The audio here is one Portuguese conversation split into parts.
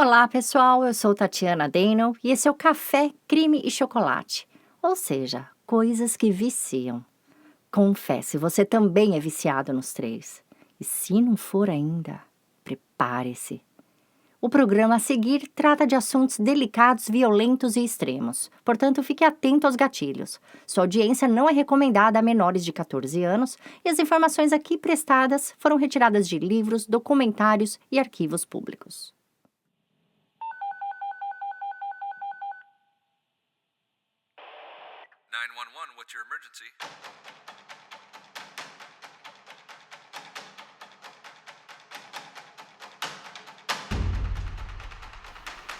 Olá, pessoal, eu sou Tatiana Dano e esse é o Café, Crime e Chocolate, ou seja, coisas que viciam. Confesse, você também é viciado nos três. E se não for ainda, prepare-se. O programa a seguir trata de assuntos delicados, violentos e extremos. Portanto, fique atento aos gatilhos. Sua audiência não é recomendada a menores de 14 anos e as informações aqui prestadas foram retiradas de livros, documentários e arquivos públicos. What's your emergency?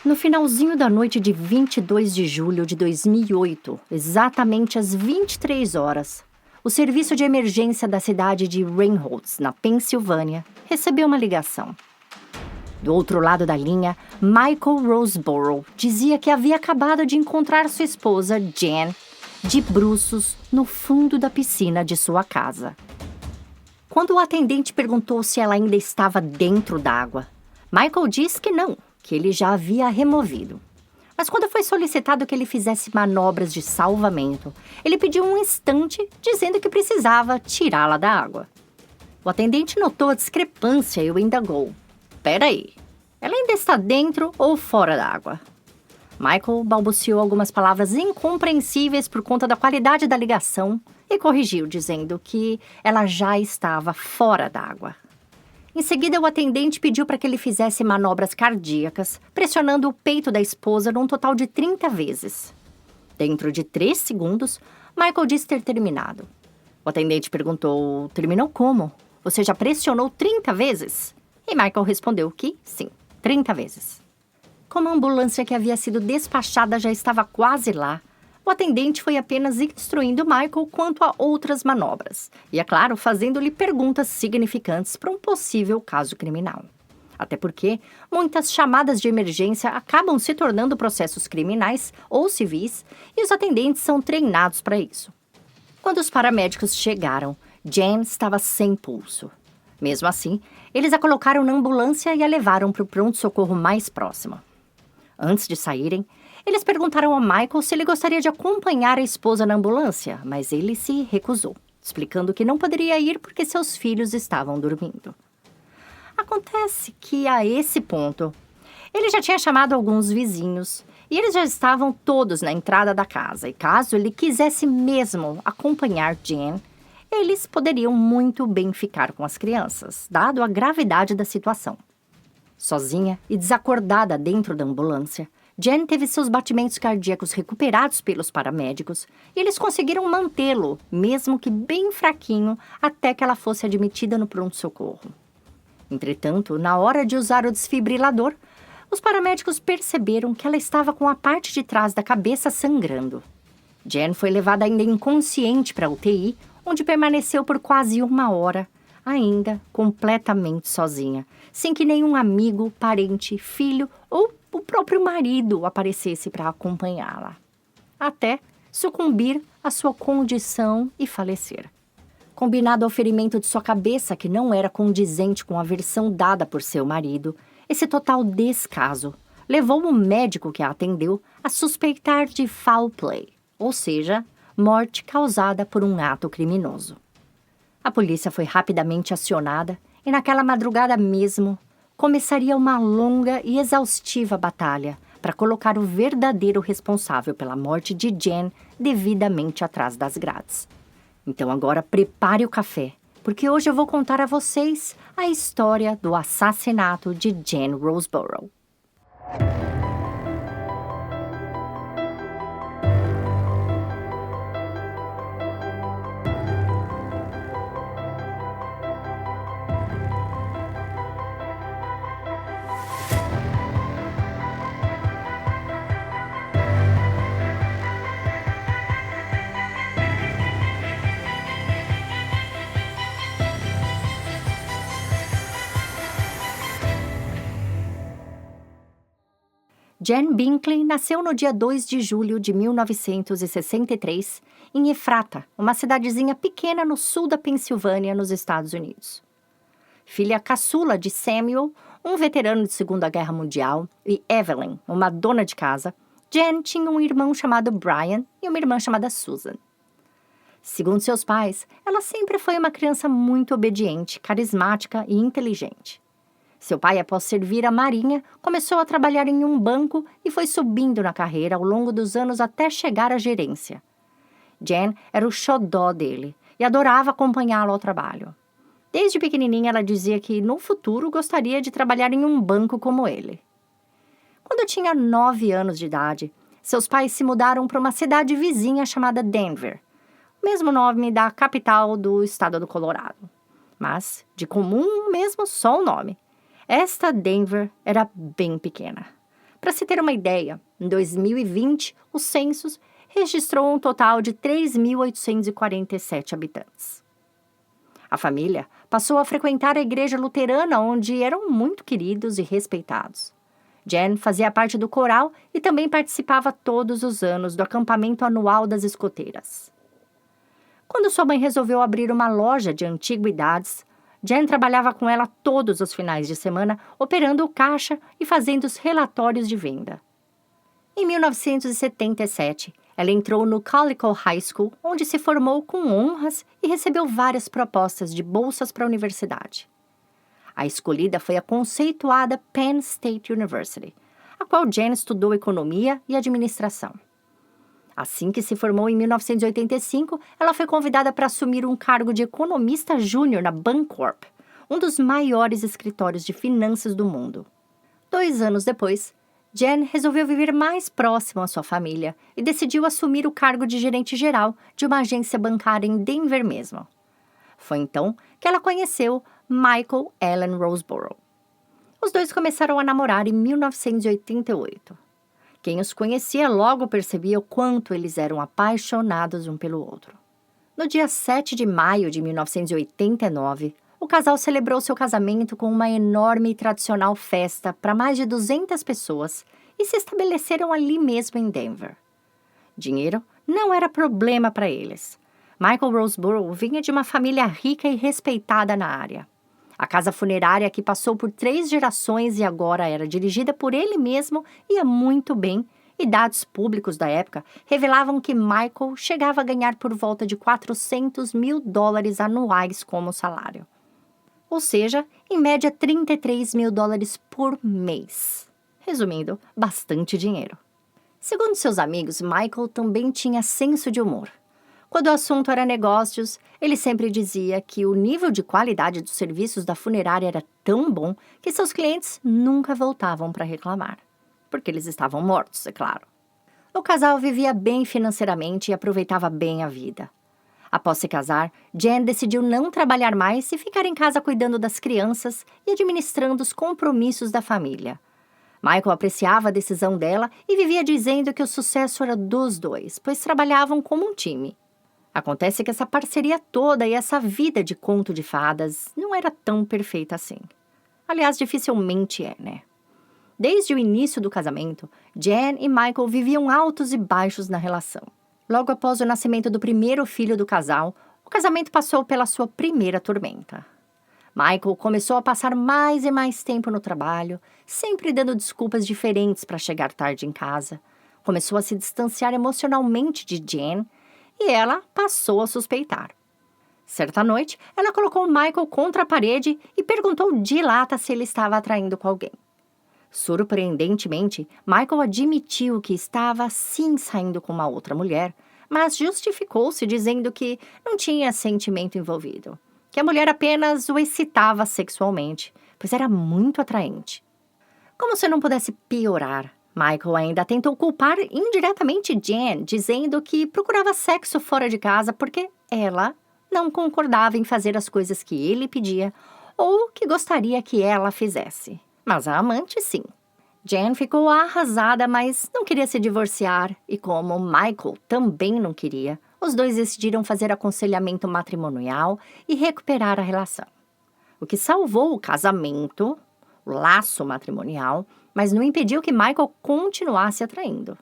No finalzinho da noite de 22 de julho de 2008, exatamente às 23 horas, o serviço de emergência da cidade de Reynolds, na Pensilvânia, recebeu uma ligação. Do outro lado da linha, Michael Roseborough dizia que havia acabado de encontrar sua esposa, Jen, de bruços no fundo da piscina de sua casa. Quando o atendente perguntou se ela ainda estava dentro d'água, Michael disse que não, que ele já havia a removido. Mas quando foi solicitado que ele fizesse manobras de salvamento, ele pediu um instante, dizendo que precisava tirá-la da água. O atendente notou a discrepância e o indagou. Peraí, ela ainda está dentro ou fora da água? Michael balbuciou algumas palavras incompreensíveis por conta da qualidade da ligação e corrigiu, dizendo que ela já estava fora d'água. Em seguida, o atendente pediu para que ele fizesse manobras cardíacas, pressionando o peito da esposa num total de 30 vezes. Dentro de 3 segundos, Michael disse ter terminado. O atendente perguntou, terminou como? Você já pressionou 30 vezes? E Michael respondeu que sim, 30 vezes. Como a ambulância que havia sido despachada já estava quase lá, o atendente foi apenas instruindo Michael quanto a outras manobras. E, é claro, fazendo-lhe perguntas significantes para um possível caso criminal. Até porque muitas chamadas de emergência acabam se tornando processos criminais ou civis e os atendentes são treinados para isso. Quando os paramédicos chegaram, Jen estava sem pulso. Mesmo assim, eles a colocaram na ambulância e a levaram para o pronto-socorro mais próximo. Antes de saírem, eles perguntaram a Michael se ele gostaria de acompanhar a esposa na ambulância, mas ele se recusou, explicando que não poderia ir porque seus filhos estavam dormindo. Acontece que, a esse ponto, ele já tinha chamado alguns vizinhos e eles já estavam todos na entrada da casa. E caso ele quisesse mesmo acompanhar Jen, eles poderiam muito bem ficar com as crianças, dado a gravidade da situação. Sozinha e desacordada dentro da ambulância, Jen teve seus batimentos cardíacos recuperados pelos paramédicos e eles conseguiram mantê-lo, mesmo que bem fraquinho, até que ela fosse admitida no pronto-socorro. Entretanto, na hora de usar o desfibrilador, os paramédicos perceberam que ela estava com a parte de trás da cabeça sangrando. Jen foi levada ainda inconsciente para a UTI, onde permaneceu por quase 1 hora, ainda completamente sozinha, sem que nenhum amigo, parente, filho ou o próprio marido aparecesse para acompanhá-la, até sucumbir à sua condição e falecer. Combinado ao ferimento de sua cabeça, que não era condizente com a versão dada por seu marido, esse total descaso levou o médico que a atendeu a suspeitar de foul play, ou seja, morte causada por um ato criminoso. A polícia foi rapidamente acionada e naquela madrugada mesmo começaria uma longa e exaustiva batalha para colocar o verdadeiro responsável pela morte de Jen devidamente atrás das grades. Então agora prepare o café, porque hoje eu vou contar a vocês a história do assassinato de Jen Roseborough. Jen Binkley nasceu no dia 2 de julho de 1963, em Efrata, uma cidadezinha pequena no sul da Pensilvânia, nos Estados Unidos. Filha caçula de Samuel, um veterano de Segunda Guerra Mundial, e Evelyn, uma dona de casa, Jen tinha um irmão chamado Brian e uma irmã chamada Susan. Segundo seus pais, ela sempre foi uma criança muito obediente, carismática e inteligente. Seu pai, após servir a Marinha, começou a trabalhar em um banco e foi subindo na carreira ao longo dos anos até chegar à gerência. Jen era o xodó dele e adorava acompanhá-lo ao trabalho. Desde pequenininha, ela dizia que, no futuro, gostaria de trabalhar em um banco como ele. Quando tinha 9 anos de idade, seus pais se mudaram para uma cidade vizinha chamada Denver, o mesmo nome da capital do estado do Colorado. Mas, de comum mesmo, só o nome. Esta Denver era bem pequena. Para se ter uma ideia, em 2020, o census registrou um total de 3.847 habitantes. A família passou a frequentar a igreja luterana, onde eram muito queridos e respeitados. Jen fazia parte do coral e também participava todos os anos do acampamento anual das escoteiras. Quando sua mãe resolveu abrir uma loja de antiguidades, Jen trabalhava com ela todos os finais de semana, operando o caixa e fazendo os relatórios de venda. Em 1977, ela entrou no Calico High School, onde se formou com honras e recebeu várias propostas de bolsas para a universidade. A escolhida foi a conceituada Penn State University, a qual Jen estudou economia e administração. Assim que se formou em 1985, ela foi convidada para assumir um cargo de economista júnior na Bancorp, um dos maiores escritórios de finanças do mundo. 2 anos depois, Jen resolveu viver mais próximo à sua família e decidiu assumir o cargo de gerente geral de uma agência bancária em Denver mesmo. Foi então que ela conheceu Michael Allen Roseborough. Os dois começaram a namorar em 1988. Quem os conhecia logo percebia o quanto eles eram apaixonados um pelo outro. No dia 7 de maio de 1989, o casal celebrou seu casamento com uma enorme e tradicional festa para mais de 200 pessoas e se estabeleceram ali mesmo em Denver. Dinheiro não era problema para eles. Michael Roseborough vinha de uma família rica e respeitada na área. A casa funerária, que passou por 3 gerações e agora era dirigida por ele mesmo, ia muito bem, e dados públicos da época revelavam que Michael chegava a ganhar por volta de $400 mil anuais como salário. Ou seja, em média $33 mil por mês. Resumindo, bastante dinheiro. Segundo seus amigos, Michael também tinha senso de humor. Quando o assunto era negócios, ele sempre dizia que o nível de qualidade dos serviços da funerária era tão bom que seus clientes nunca voltavam para reclamar. Porque eles estavam mortos, é claro. O casal vivia bem financeiramente e aproveitava bem a vida. Após se casar, Jen decidiu não trabalhar mais e ficar em casa cuidando das crianças e administrando os compromissos da família. Michael apreciava a decisão dela e vivia dizendo que o sucesso era dos dois, pois trabalhavam como um time. Acontece que essa parceria toda e essa vida de conto de fadas não era tão perfeita assim. Aliás, dificilmente é, né? Desde o início do casamento, Jen e Michael viviam altos e baixos na relação. Logo após o nascimento do primeiro filho do casal, o casamento passou pela sua primeira tormenta. Michael começou a passar mais e mais tempo no trabalho, sempre dando desculpas diferentes para chegar tarde em casa. Começou a se distanciar emocionalmente de Jen e ela passou a suspeitar. Certa noite, ela colocou Michael contra a parede e perguntou de lata se ele estava atraindo com alguém. Surpreendentemente, Michael admitiu que estava sim saindo com uma outra mulher, mas justificou-se dizendo que não tinha sentimento envolvido, que a mulher apenas o excitava sexualmente, pois era muito atraente. Como se não pudesse piorar, Michael ainda tentou culpar indiretamente Jen, dizendo que procurava sexo fora de casa porque ela não concordava em fazer as coisas que ele pedia ou que gostaria que ela fizesse. Mas a amante, sim. Jen ficou arrasada, mas não queria se divorciar, e como Michael também não queria, os dois decidiram fazer aconselhamento matrimonial e recuperar a relação. O que salvou o casamento, o laço matrimonial, mas não impediu que Michael continuasse atraindo.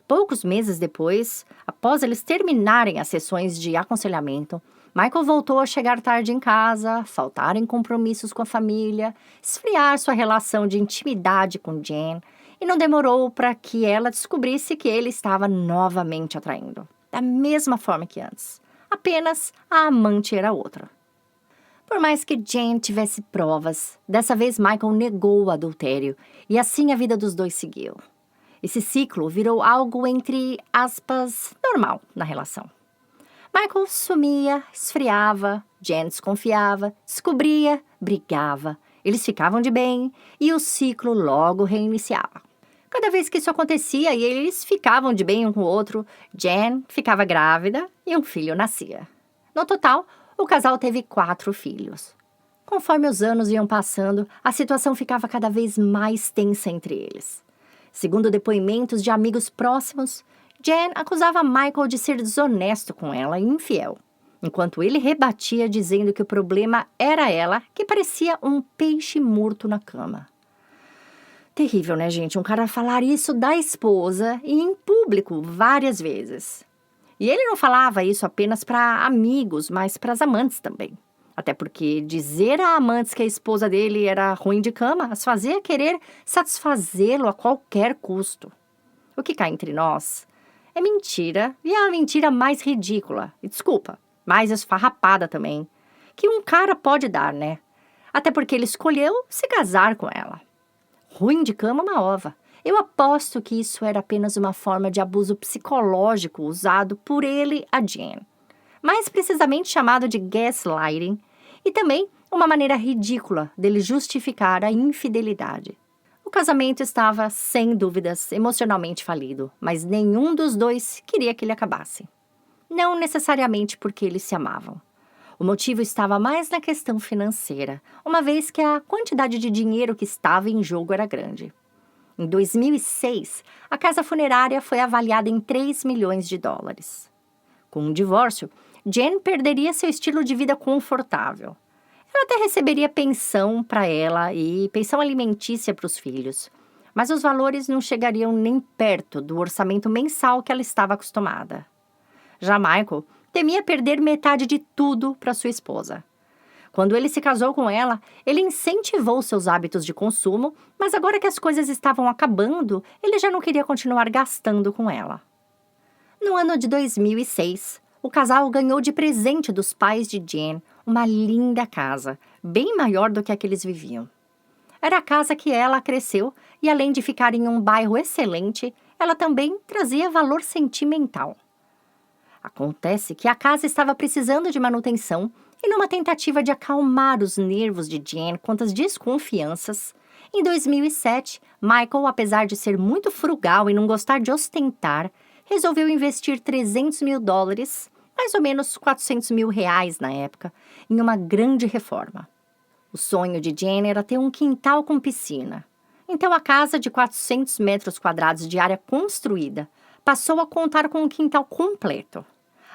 Poucos meses depois, após eles terminarem as sessões de aconselhamento, Michael voltou a chegar tarde em casa, faltar em compromissos com a família, esfriar sua relação de intimidade com Jen, e não demorou para que ela descobrisse que ele estava novamente atraindo, da mesma forma que antes. Apenas a amante era outra. Por mais que Jen tivesse provas, dessa vez Michael negou o adultério, e assim a vida dos dois seguiu. Esse ciclo virou algo entre aspas normal na relação. Michael sumia, esfriava, Jen desconfiava, descobria, brigava. Eles ficavam de bem e o ciclo logo reiniciava. Cada vez que isso acontecia e eles ficavam de bem um com o outro, Jen ficava grávida e um filho nascia. No total, o casal teve 4 filhos. Conforme os anos iam passando, a situação ficava cada vez mais tensa entre eles. Segundo depoimentos de amigos próximos, Jen acusava Michael de ser desonesto com ela e infiel, enquanto ele rebatia dizendo que o problema era ela, que parecia um peixe morto na cama. Terrível, né, gente? Um cara falar isso da esposa e em público várias vezes. E ele não falava isso apenas para amigos, mas para as amantes também. Até porque dizer a amantes que a esposa dele era ruim de cama as fazia querer satisfazê-lo a qualquer custo. O que cá entre nós é mentira, e é a mentira mais ridícula, e desculpa, mais esfarrapada também, que um cara pode dar, né? Até porque ele escolheu se casar com ela. Ruim de cama, uma ova. Eu aposto que isso era apenas uma forma de abuso psicológico usado por ele a Jen. Mais precisamente chamado de gaslighting, e também uma maneira ridícula dele justificar a infidelidade. O casamento estava, sem dúvidas, emocionalmente falido, mas nenhum dos dois queria que ele acabasse. Não necessariamente porque eles se amavam. O motivo estava mais na questão financeira, uma vez que a quantidade de dinheiro que estava em jogo era grande. Em 2006, a casa funerária foi avaliada em 3 milhões de dólares. Com o divórcio, Jen perderia seu estilo de vida confortável. Ela até receberia pensão para ela e pensão alimentícia para os filhos, mas os valores não chegariam nem perto do orçamento mensal que ela estava acostumada. Já Michael temia perder metade de tudo para sua esposa. Quando ele se casou com ela, ele incentivou seus hábitos de consumo, mas agora que as coisas estavam acabando, ele já não queria continuar gastando com ela. No ano de 2006, o casal ganhou de presente dos pais de Jen uma linda casa, bem maior do que a que eles viviam. Era a casa que ela cresceu e, além de ficar em um bairro excelente, ela também trazia valor sentimental. Acontece que a casa estava precisando de manutenção e, numa tentativa de acalmar os nervos de Jen quanto às desconfianças, em 2007, Michael, apesar de ser muito frugal e não gostar de ostentar, resolveu investir $300 mil, mais ou menos R$400 mil na época, em uma grande reforma. O sonho de Jen era ter um quintal com piscina. Então a casa de 400 metros quadrados de área construída passou a contar com um quintal completo.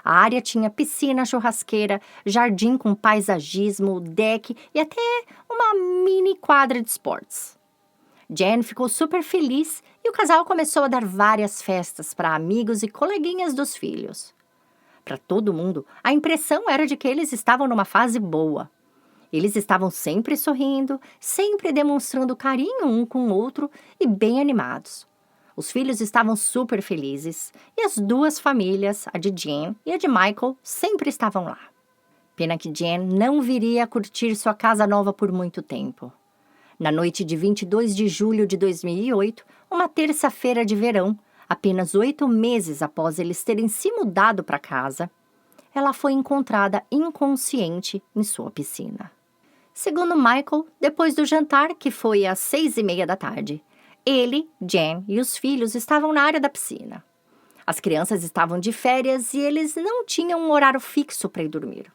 A área tinha piscina, churrasqueira, jardim com paisagismo, deck e até uma mini quadra de esportes. Jen ficou super feliz e o casal começou a dar várias festas para amigos e coleguinhas dos filhos. Para todo mundo, a impressão era de que eles estavam numa fase boa. Eles estavam sempre sorrindo, sempre demonstrando carinho um com o outro e bem animados. Os filhos estavam super felizes e as duas famílias, a de Jen e a de Michael, sempre estavam lá. Pena que Jen não viria a curtir sua casa nova por muito tempo. Na noite de 22 de julho de 2008, uma terça-feira de verão, apenas 8 meses após eles terem se mudado para casa, ela foi encontrada inconsciente em sua piscina. Segundo Michael, depois do jantar, que foi às 6:30 da tarde, ele, Jen e os filhos estavam na área da piscina. As crianças estavam de férias e eles não tinham um horário fixo para ir dormir.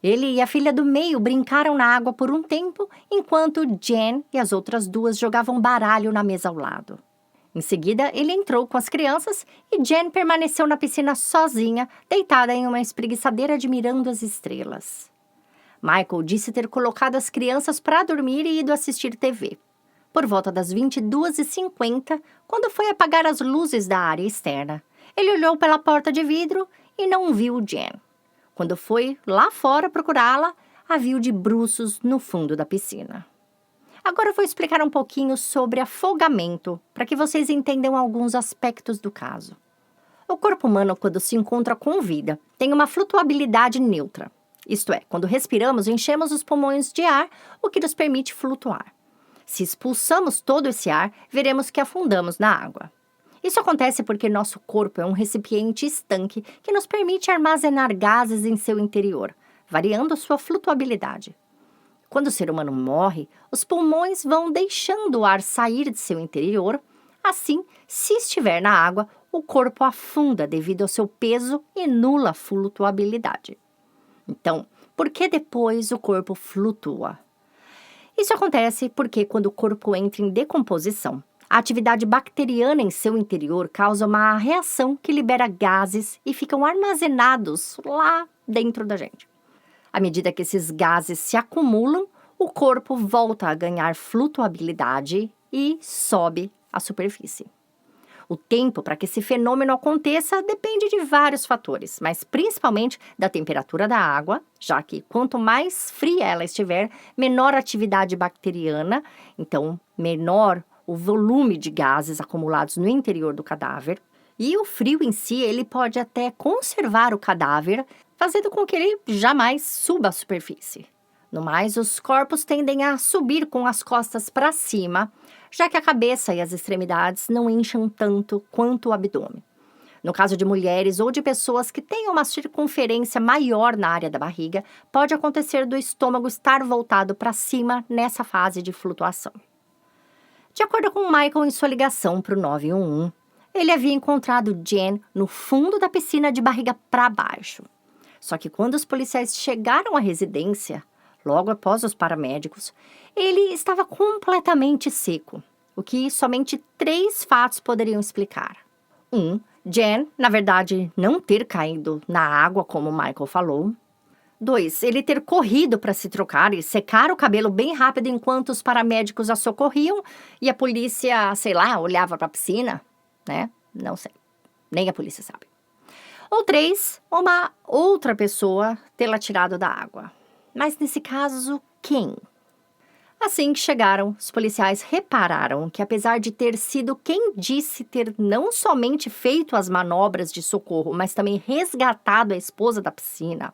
Ele e a filha do meio brincaram na água por um tempo, enquanto Jen e as outras duas jogavam baralho na mesa ao lado. Em seguida, ele entrou com as crianças e Jen permaneceu na piscina sozinha, deitada em uma espreguiçadeira admirando as estrelas. Michael disse ter colocado as crianças para dormir e ido assistir TV. Por volta das 22h50, quando foi apagar as luzes da área externa, ele olhou pela porta de vidro e não viu Jen. Quando foi lá fora procurá-la, a viu de bruços no fundo da piscina. Agora eu vou explicar um pouquinho sobre afogamento, para que vocês entendam alguns aspectos do caso. O corpo humano, quando se encontra com vida, tem uma flutuabilidade neutra. Isto é, quando respiramos, enchemos os pulmões de ar, o que nos permite flutuar. Se expulsamos todo esse ar, veremos que afundamos na água. Isso acontece porque nosso corpo é um recipiente estanque que nos permite armazenar gases em seu interior, variando sua flutuabilidade. Quando o ser humano morre, os pulmões vão deixando o ar sair de seu interior. Assim, se estiver na água, o corpo afunda devido ao seu peso e nula flutuabilidade. Então, por que depois o corpo flutua? Isso acontece porque quando o corpo entra em decomposição, a atividade bacteriana em seu interior causa uma reação que libera gases e ficam armazenados lá dentro da gente. À medida que esses gases se acumulam, o corpo volta a ganhar flutuabilidade e sobe à superfície. O tempo para que esse fenômeno aconteça depende de vários fatores, mas principalmente da temperatura da água, já que quanto mais fria ela estiver, menor a atividade bacteriana, então menor o volume de gases acumulados no interior do cadáver. E o frio em si, ele pode até conservar o cadáver, fazendo com que ele jamais suba à superfície. No mais, os corpos tendem a subir com as costas para cima, já que a cabeça e as extremidades não incham tanto quanto o abdômen. No caso de mulheres ou de pessoas que tenham uma circunferência maior na área da barriga, pode acontecer do estômago estar voltado para cima nessa fase de flutuação. De acordo com Michael em sua ligação para o 911, ele havia encontrado Jen no fundo da piscina de barriga para baixo. Só que quando os policiais chegaram à residência, logo após os paramédicos, ele estava completamente seco, o que somente 3 fatos poderiam explicar. 1. Jen, na verdade, não ter caído na água, como Michael falou. 2. Ele ter corrido para se trocar e secar o cabelo bem rápido enquanto os paramédicos a socorriam e a polícia, sei lá, olhava para a piscina, né? Não sei. Nem a polícia sabe. Ou 3. Uma outra pessoa tê-la tirado da água. Mas nesse caso, quem? Assim que chegaram, os policiais repararam que, apesar de ter sido quem disse ter não somente feito as manobras de socorro, mas também resgatado a esposa da piscina,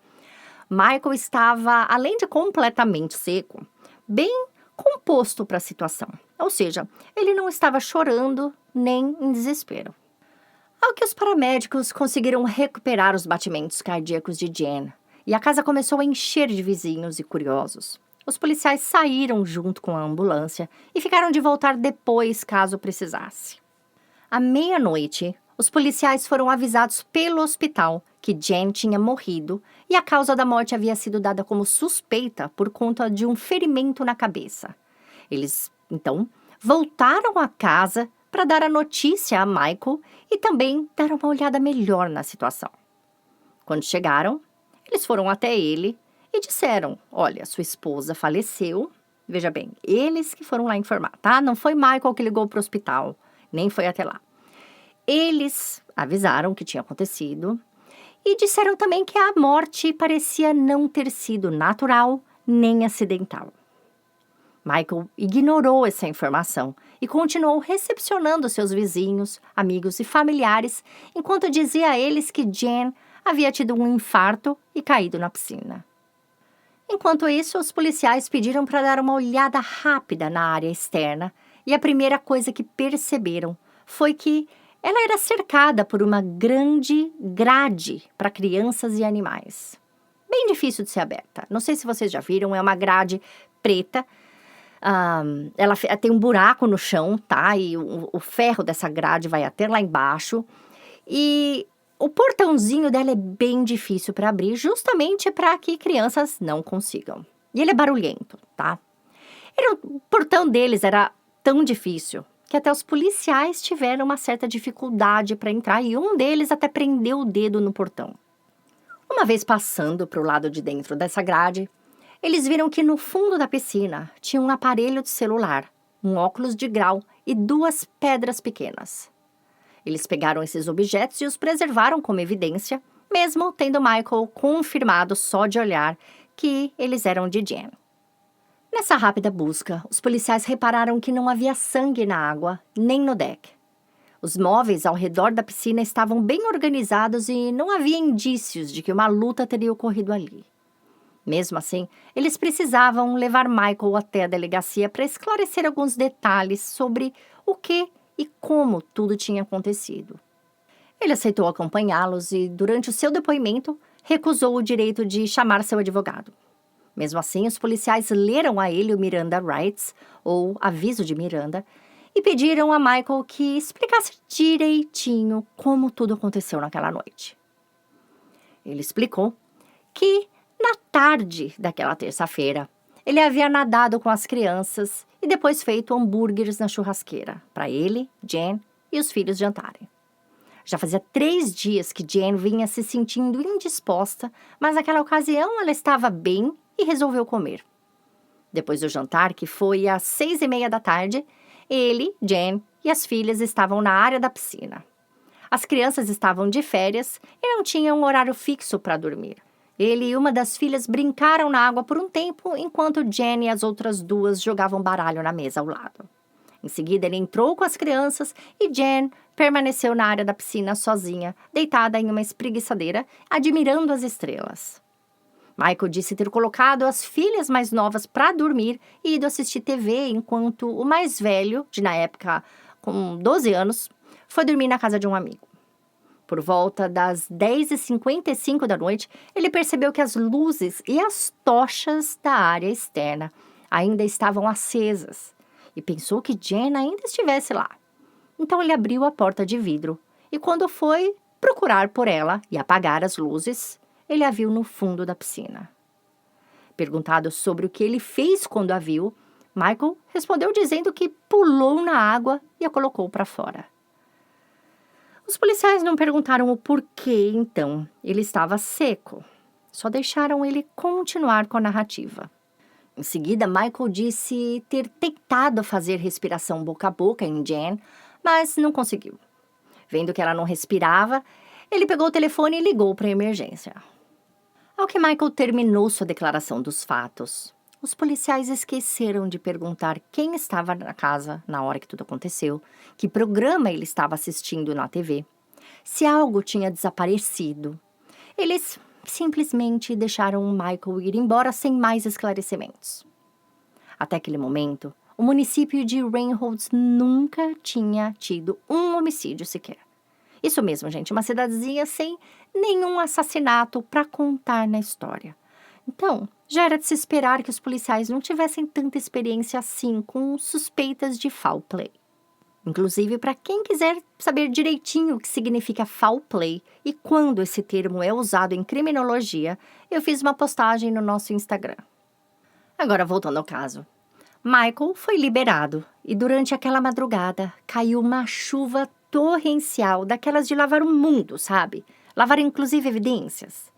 Michael estava, além de completamente seco, bem composto para a situação. Ou seja, ele não estava chorando nem em desespero. Ao que os paramédicos conseguiram recuperar os batimentos cardíacos de Jen, e a casa começou a encher de vizinhos e curiosos. Os policiais saíram junto com a ambulância e ficaram de voltar depois, caso precisasse. À meia-noite, os policiais foram avisados pelo hospital que Jen tinha morrido e a causa da morte havia sido dada como suspeita por conta de um ferimento na cabeça. Eles, então, voltaram à casa para dar a notícia a Michael e também dar uma olhada melhor na situação. Quando chegaram, eles foram até ele e disseram, olha, sua esposa faleceu. Veja bem, eles que foram lá informar, tá? Não foi Michael que ligou para o hospital, nem foi até lá. Eles avisaram o que tinha acontecido e disseram também que a morte parecia não ter sido natural nem acidental. Michael ignorou essa informação e continuou recepcionando seus vizinhos, amigos e familiares, enquanto dizia a eles que Jen havia tido um infarto e caído na piscina. Enquanto isso, os policiais pediram para dar uma olhada rápida na área externa e a primeira coisa que perceberam foi que ela era cercada por uma grande grade para crianças e animais. Bem difícil de ser aberta. Não sei se vocês já viram, é uma grade preta. Ela tem um buraco no chão, tá? E o ferro dessa grade vai até lá embaixo. E o portãozinho dela é bem difícil para abrir, justamente para que crianças não consigam. E ele é barulhento, tá? O portão deles era tão difícil que até os policiais tiveram uma certa dificuldade para entrar e um deles até prendeu o dedo no portão. Uma vez passando para o lado de dentro dessa grade, eles viram que no fundo da piscina tinha um aparelho de celular, um óculos de grau e 2 pedras pequenas. Eles pegaram esses objetos e os preservaram como evidência, mesmo tendo Michael confirmado só de olhar que eles eram de Jen. Nessa rápida busca, os policiais repararam que não havia sangue na água, nem no deck. Os móveis ao redor da piscina estavam bem organizados e não havia indícios de que uma luta teria ocorrido ali. Mesmo assim, eles precisavam levar Michael até a delegacia para esclarecer alguns detalhes sobre o que e como tudo tinha acontecido. Ele aceitou acompanhá-los e, durante o seu depoimento, recusou o direito de chamar seu advogado. Mesmo assim, os policiais leram a ele o Miranda Rights, ou aviso de Miranda, e pediram a Michael que explicasse direitinho como tudo aconteceu naquela noite. Ele explicou que, na tarde daquela terça-feira, ele havia nadado com as crianças e depois feito hambúrgueres na churrasqueira, para ele, Jen e os filhos jantarem. Já fazia 3 dias que Jen vinha se sentindo indisposta, mas naquela ocasião ela estava bem e resolveu comer. Depois do jantar, que foi às 6:30 da tarde, ele, Jen e as filhas estavam na área da piscina. As crianças estavam de férias e não tinham um horário fixo para dormir. Ele e uma das filhas brincaram na água por um tempo, enquanto Jen e as outras 2 jogavam baralho na mesa ao lado. Em seguida, ele entrou com as crianças e Jen permaneceu na área da piscina sozinha, deitada em uma espreguiçadeira, admirando as estrelas. Michael disse ter colocado as filhas mais novas para dormir e ido assistir TV, enquanto o mais velho, de na época com 12 anos, foi dormir na casa de um amigo. Por volta das 10:55 da noite, ele percebeu que as luzes e as tochas da área externa ainda estavam acesas e pensou que Jen ainda estivesse lá. Então ele abriu a porta de vidro e, quando foi procurar por ela e apagar as luzes, ele a viu no fundo da piscina. Perguntado sobre o que ele fez quando a viu, Michael respondeu dizendo que pulou na água e a colocou para fora. Os policiais não perguntaram o porquê, então, ele estava seco. Só deixaram ele continuar com a narrativa. Em seguida, Michael disse ter tentado fazer respiração boca a boca em Jen, mas não conseguiu. Vendo que ela não respirava, ele pegou o telefone e ligou para a emergência. Ao que Michael terminou sua declaração dos fatos, os policiais esqueceram de perguntar quem estava na casa na hora que tudo aconteceu, que programa ele estava assistindo na TV, se algo tinha desaparecido. Eles simplesmente deixaram Michael ir embora sem mais esclarecimentos. Até aquele momento, o município de Ringholds nunca tinha tido um homicídio sequer. Isso mesmo, gente, uma cidadezinha sem nenhum assassinato para contar na história. Então, já era de se esperar que os policiais não tivessem tanta experiência assim com suspeitas de foul play. Inclusive, para quem quiser saber direitinho o que significa foul play e quando esse termo é usado em criminologia, eu fiz uma postagem no nosso Instagram. Agora, voltando ao caso. Michael foi liberado e durante aquela madrugada caiu uma chuva torrencial, daquelas de lavar o mundo, sabe? Lavar inclusive evidências.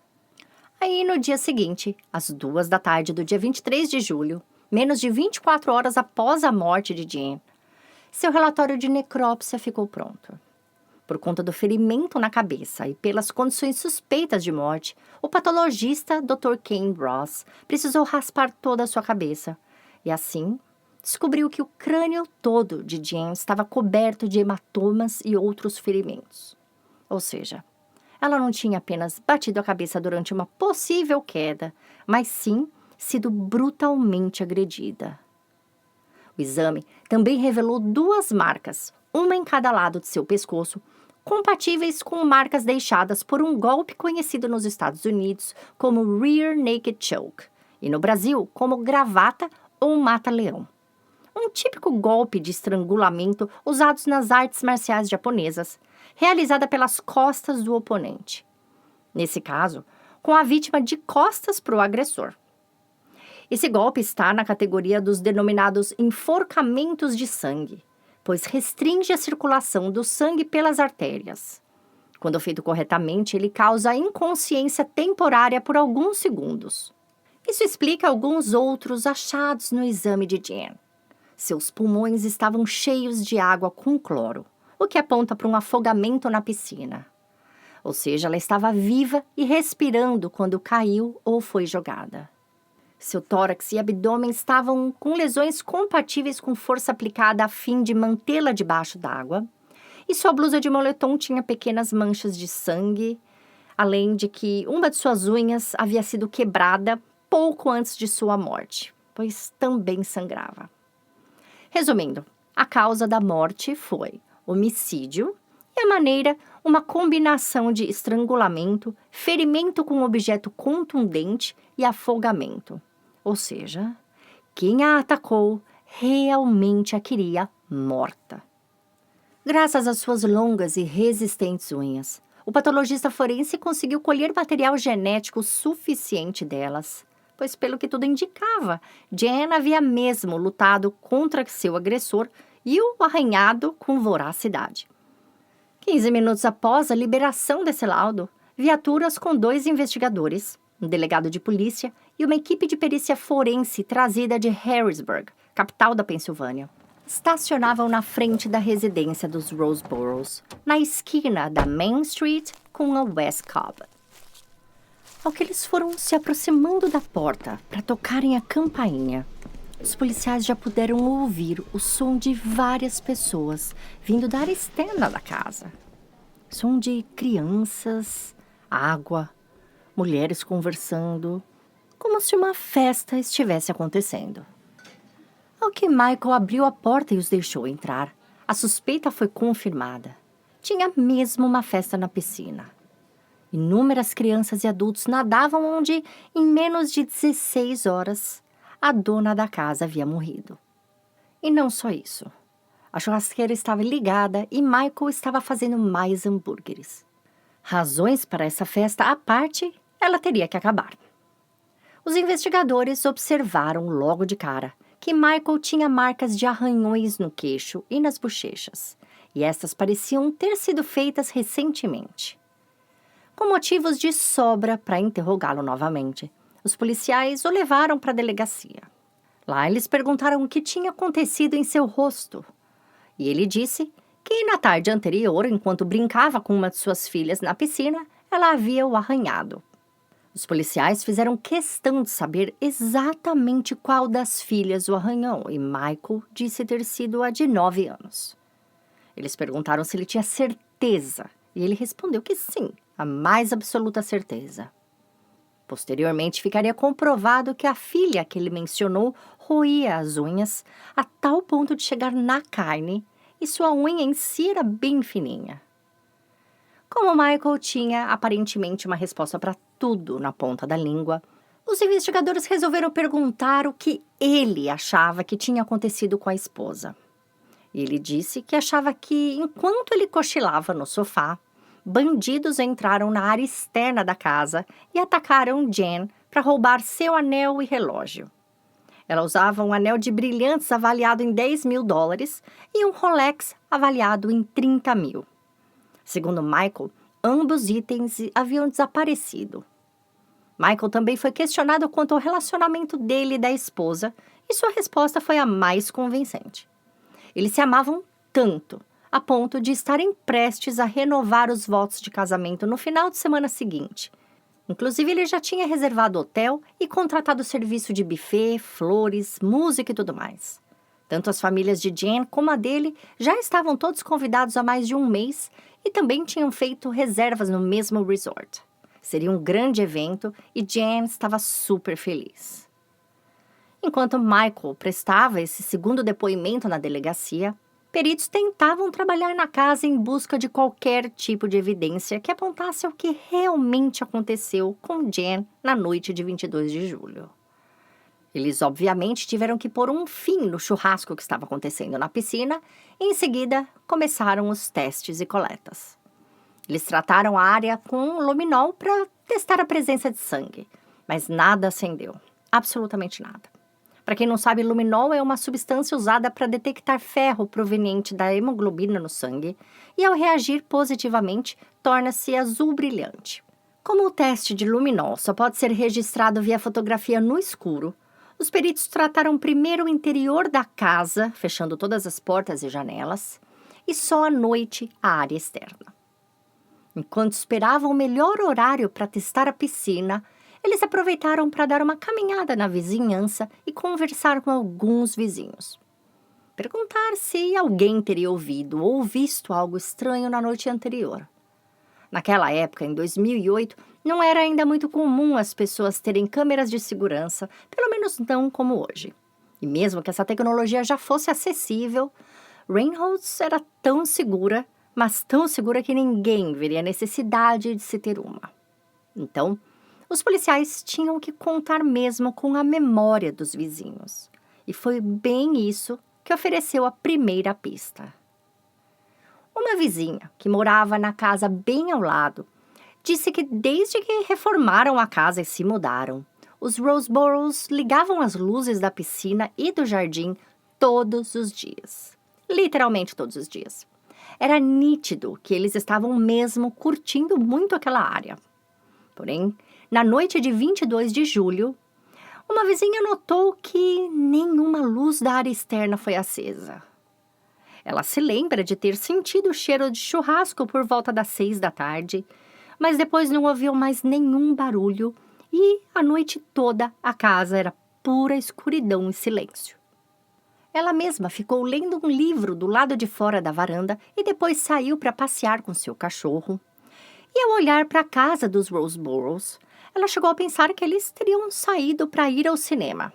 Aí, no dia seguinte, às 2 da tarde do dia 23 de julho, menos de 24 horas após a morte de Jen, seu relatório de necrópsia ficou pronto. Por conta do ferimento na cabeça e pelas condições suspeitas de morte, o patologista Dr. Ken Ross precisou raspar toda a sua cabeça e, assim, descobriu que o crânio todo de Jen estava coberto de hematomas e outros ferimentos. Ou seja, ela não tinha apenas batido a cabeça durante uma possível queda, mas sim sido brutalmente agredida. O exame também revelou 2 marcas, uma em cada lado de seu pescoço, compatíveis com marcas deixadas por um golpe conhecido nos Estados Unidos como Rear Naked Choke e no Brasil como gravata ou mata-leão. Um típico golpe de estrangulamento usados nas artes marciais japonesas, realizada pelas costas do oponente. Nesse caso, com a vítima de costas para o agressor. Esse golpe está na categoria dos denominados enforcamentos de sangue, pois restringe a circulação do sangue pelas artérias. Quando feito corretamente, ele causa inconsciência temporária por alguns segundos. Isso explica alguns outros achados no exame de Jen. Seus pulmões estavam cheios de água com cloro, o que aponta para um afogamento na piscina. Ou seja, ela estava viva e respirando quando caiu ou foi jogada. Seu tórax e abdômen estavam com lesões compatíveis com força aplicada a fim de mantê-la debaixo d'água, e sua blusa de moletom tinha pequenas manchas de sangue, além de que uma de suas unhas havia sido quebrada pouco antes de sua morte, pois também sangrava. Resumindo, a causa da morte foi homicídio e a maneira, uma combinação de estrangulamento, ferimento com objeto contundente e afogamento. Ou seja, quem a atacou realmente a queria morta. Graças às suas longas e resistentes unhas, o patologista forense conseguiu colher material genético suficiente delas, pois, pelo que tudo indicava, Jen havia mesmo lutado contra seu agressor e o arranhado com voracidade. 15 minutos após a liberação desse laudo, viaturas com 2 investigadores, um delegado de polícia e uma equipe de perícia forense trazida de Harrisburg, capital da Pensilvânia, estacionavam na frente da residência dos Roseburrows, na esquina da Main Street com a West Cobb. Ao que eles foram se aproximando da porta para tocarem a campainha, os policiais já puderam ouvir o som de várias pessoas vindo da área externa da casa. Som de crianças, água, mulheres conversando, como se uma festa estivesse acontecendo. Ao que Michael abriu a porta e os deixou entrar, a suspeita foi confirmada. Tinha mesmo uma festa na piscina. Inúmeras crianças e adultos nadavam onde, em menos de 16 horas, a dona da casa havia morrido. E não só isso. A churrasqueira estava ligada e Michael estava fazendo mais hambúrgueres. Razões para essa festa à parte, ela teria que acabar. Os investigadores observaram logo de cara que Michael tinha marcas de arranhões no queixo e nas bochechas, e estas pareciam ter sido feitas recentemente. Com motivos de sobra para interrogá-lo novamente, os policiais o levaram para a delegacia. Lá eles perguntaram o que tinha acontecido em seu rosto, e ele disse que na tarde anterior, enquanto brincava com uma de suas filhas na piscina, ela havia o arranhado. Os policiais fizeram questão de saber exatamente qual das filhas o arranhou, e Michael disse ter sido a de 9 anos. Eles perguntaram se ele tinha certeza, e ele respondeu que sim, a mais absoluta certeza. Posteriormente, ficaria comprovado que a filha que ele mencionou roía as unhas a tal ponto de chegar na carne, e sua unha em si era bem fininha. Como Michael tinha aparentemente uma resposta para tudo na ponta da língua, os investigadores resolveram perguntar o que ele achava que tinha acontecido com a esposa. Ele disse que achava que, enquanto ele cochilava no sofá, bandidos entraram na área externa da casa e atacaram Jen para roubar seu anel e relógio. Ela usava um anel de brilhantes avaliado em $10.000 e um Rolex avaliado em $30.000. Segundo Michael, ambos itens haviam desaparecido. Michael também foi questionado quanto ao relacionamento dele e da esposa, e sua resposta foi a mais convincente. Eles se amavam tanto, a ponto de estarem prestes a renovar os votos de casamento no final de semana seguinte. Inclusive, ele já tinha reservado hotel e contratado serviço de buffet, flores, música e tudo mais. Tanto as famílias de Jen como a dele já estavam todos convidados há mais de um mês e também tinham feito reservas no mesmo resort. Seria um grande evento e Jen estava super feliz. Enquanto Michael prestava esse segundo depoimento na delegacia, peritos tentavam trabalhar na casa em busca de qualquer tipo de evidência que apontasse ao que realmente aconteceu com Jen na noite de 22 de julho. Eles, obviamente, tiveram que pôr um fim no churrasco que estava acontecendo na piscina e, em seguida, começaram os testes e coletas. Eles trataram a área com luminol para testar a presença de sangue, mas nada acendeu, absolutamente nada. Para quem não sabe, luminol é uma substância usada para detectar ferro proveniente da hemoglobina no sangue e, ao reagir positivamente, torna-se azul brilhante. Como o teste de luminol só pode ser registrado via fotografia no escuro, os peritos trataram primeiro o interior da casa, fechando todas as portas e janelas, e só à noite a área externa. Enquanto esperavam o melhor horário para testar a piscina, eles aproveitaram para dar uma caminhada na vizinhança e conversar com alguns vizinhos. Perguntar se alguém teria ouvido ou visto algo estranho na noite anterior. Naquela época, em 2008, não era ainda muito comum as pessoas terem câmeras de segurança, pelo menos não como hoje. E mesmo que essa tecnologia já fosse acessível, Ringholz era tão segura, mas tão segura que ninguém veria necessidade de se ter uma. Então, os policiais tinham que contar mesmo com a memória dos vizinhos. E foi bem isso que ofereceu a primeira pista. Uma vizinha, que morava na casa bem ao lado, disse que desde que reformaram a casa e se mudaram, os Roseburrows ligavam as luzes da piscina e do jardim todos os dias. Literalmente todos os dias. Era nítido que eles estavam mesmo curtindo muito aquela área. Porém, na noite de 22 de julho, uma vizinha notou que nenhuma luz da área externa foi acesa. Ela se lembra de ter sentido o cheiro de churrasco por volta das 6 da tarde, mas depois não ouviu mais nenhum barulho e a noite toda a casa era pura escuridão e silêncio. Ela mesma ficou lendo um livro do lado de fora da varanda e depois saiu para passear com seu cachorro. E ao olhar para a casa dos Roseburrows, ela chegou a pensar que eles teriam saído para ir ao cinema.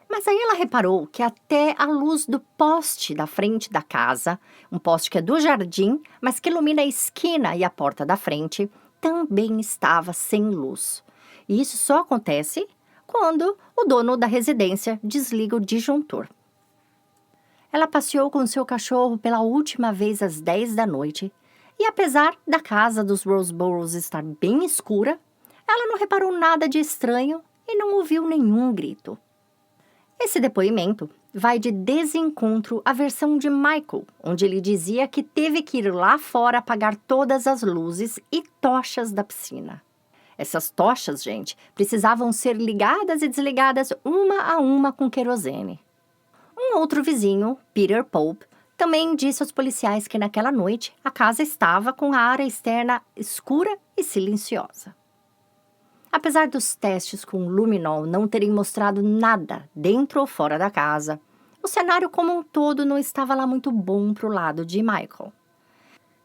Mas aí ela reparou que até a luz do poste da frente da casa, um poste que é do jardim, mas que ilumina a esquina e a porta da frente, também estava sem luz. E isso só acontece quando o dono da residência desliga o disjuntor. Ela passeou com seu cachorro pela última vez às 10 da noite e, apesar da casa dos Roseburrows estar bem escura, ela não reparou nada de estranho e não ouviu nenhum grito. Esse depoimento vai de desencontro à versão de Michael, onde ele dizia que teve que ir lá fora apagar todas as luzes e tochas da piscina. Essas tochas, gente, precisavam ser ligadas e desligadas uma a uma com querosene. Um outro vizinho, Peter Pope, também disse aos policiais que naquela noite a casa estava com a área externa escura e silenciosa. Apesar dos testes com luminol não terem mostrado nada dentro ou fora da casa, o cenário como um todo não estava lá muito bom para o lado de Michael.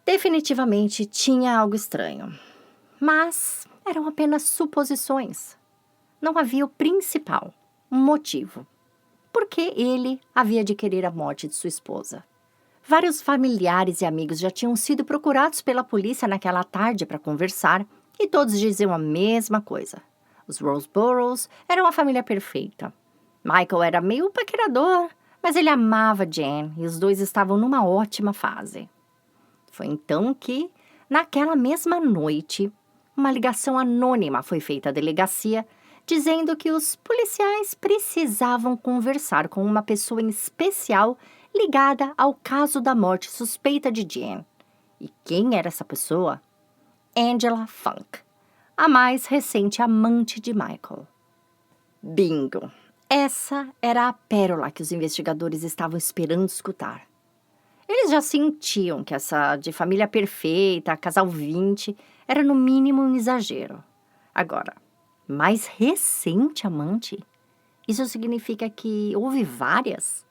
Definitivamente tinha algo estranho, mas eram apenas suposições. Não havia o principal, um motivo. Por que ele havia de querer a morte de sua esposa? Vários familiares e amigos já tinham sido procurados pela polícia naquela tarde para conversar e todos diziam a mesma coisa. Os Roseburrows eram a família perfeita. Michael era meio paquerador, mas ele amava Jen e os dois estavam numa ótima fase. Foi então que, naquela mesma noite, uma ligação anônima foi feita à delegacia dizendo que os policiais precisavam conversar com uma pessoa em especial ligada ao caso da morte suspeita de Jen. E quem era essa pessoa? Angela Funk, a mais recente amante de Michael. Bingo! Essa era a pérola que os investigadores estavam esperando escutar. Eles já sentiam que essa de família perfeita, casal 20, era no mínimo um exagero. Agora, mais recente amante? Isso significa que houve várias?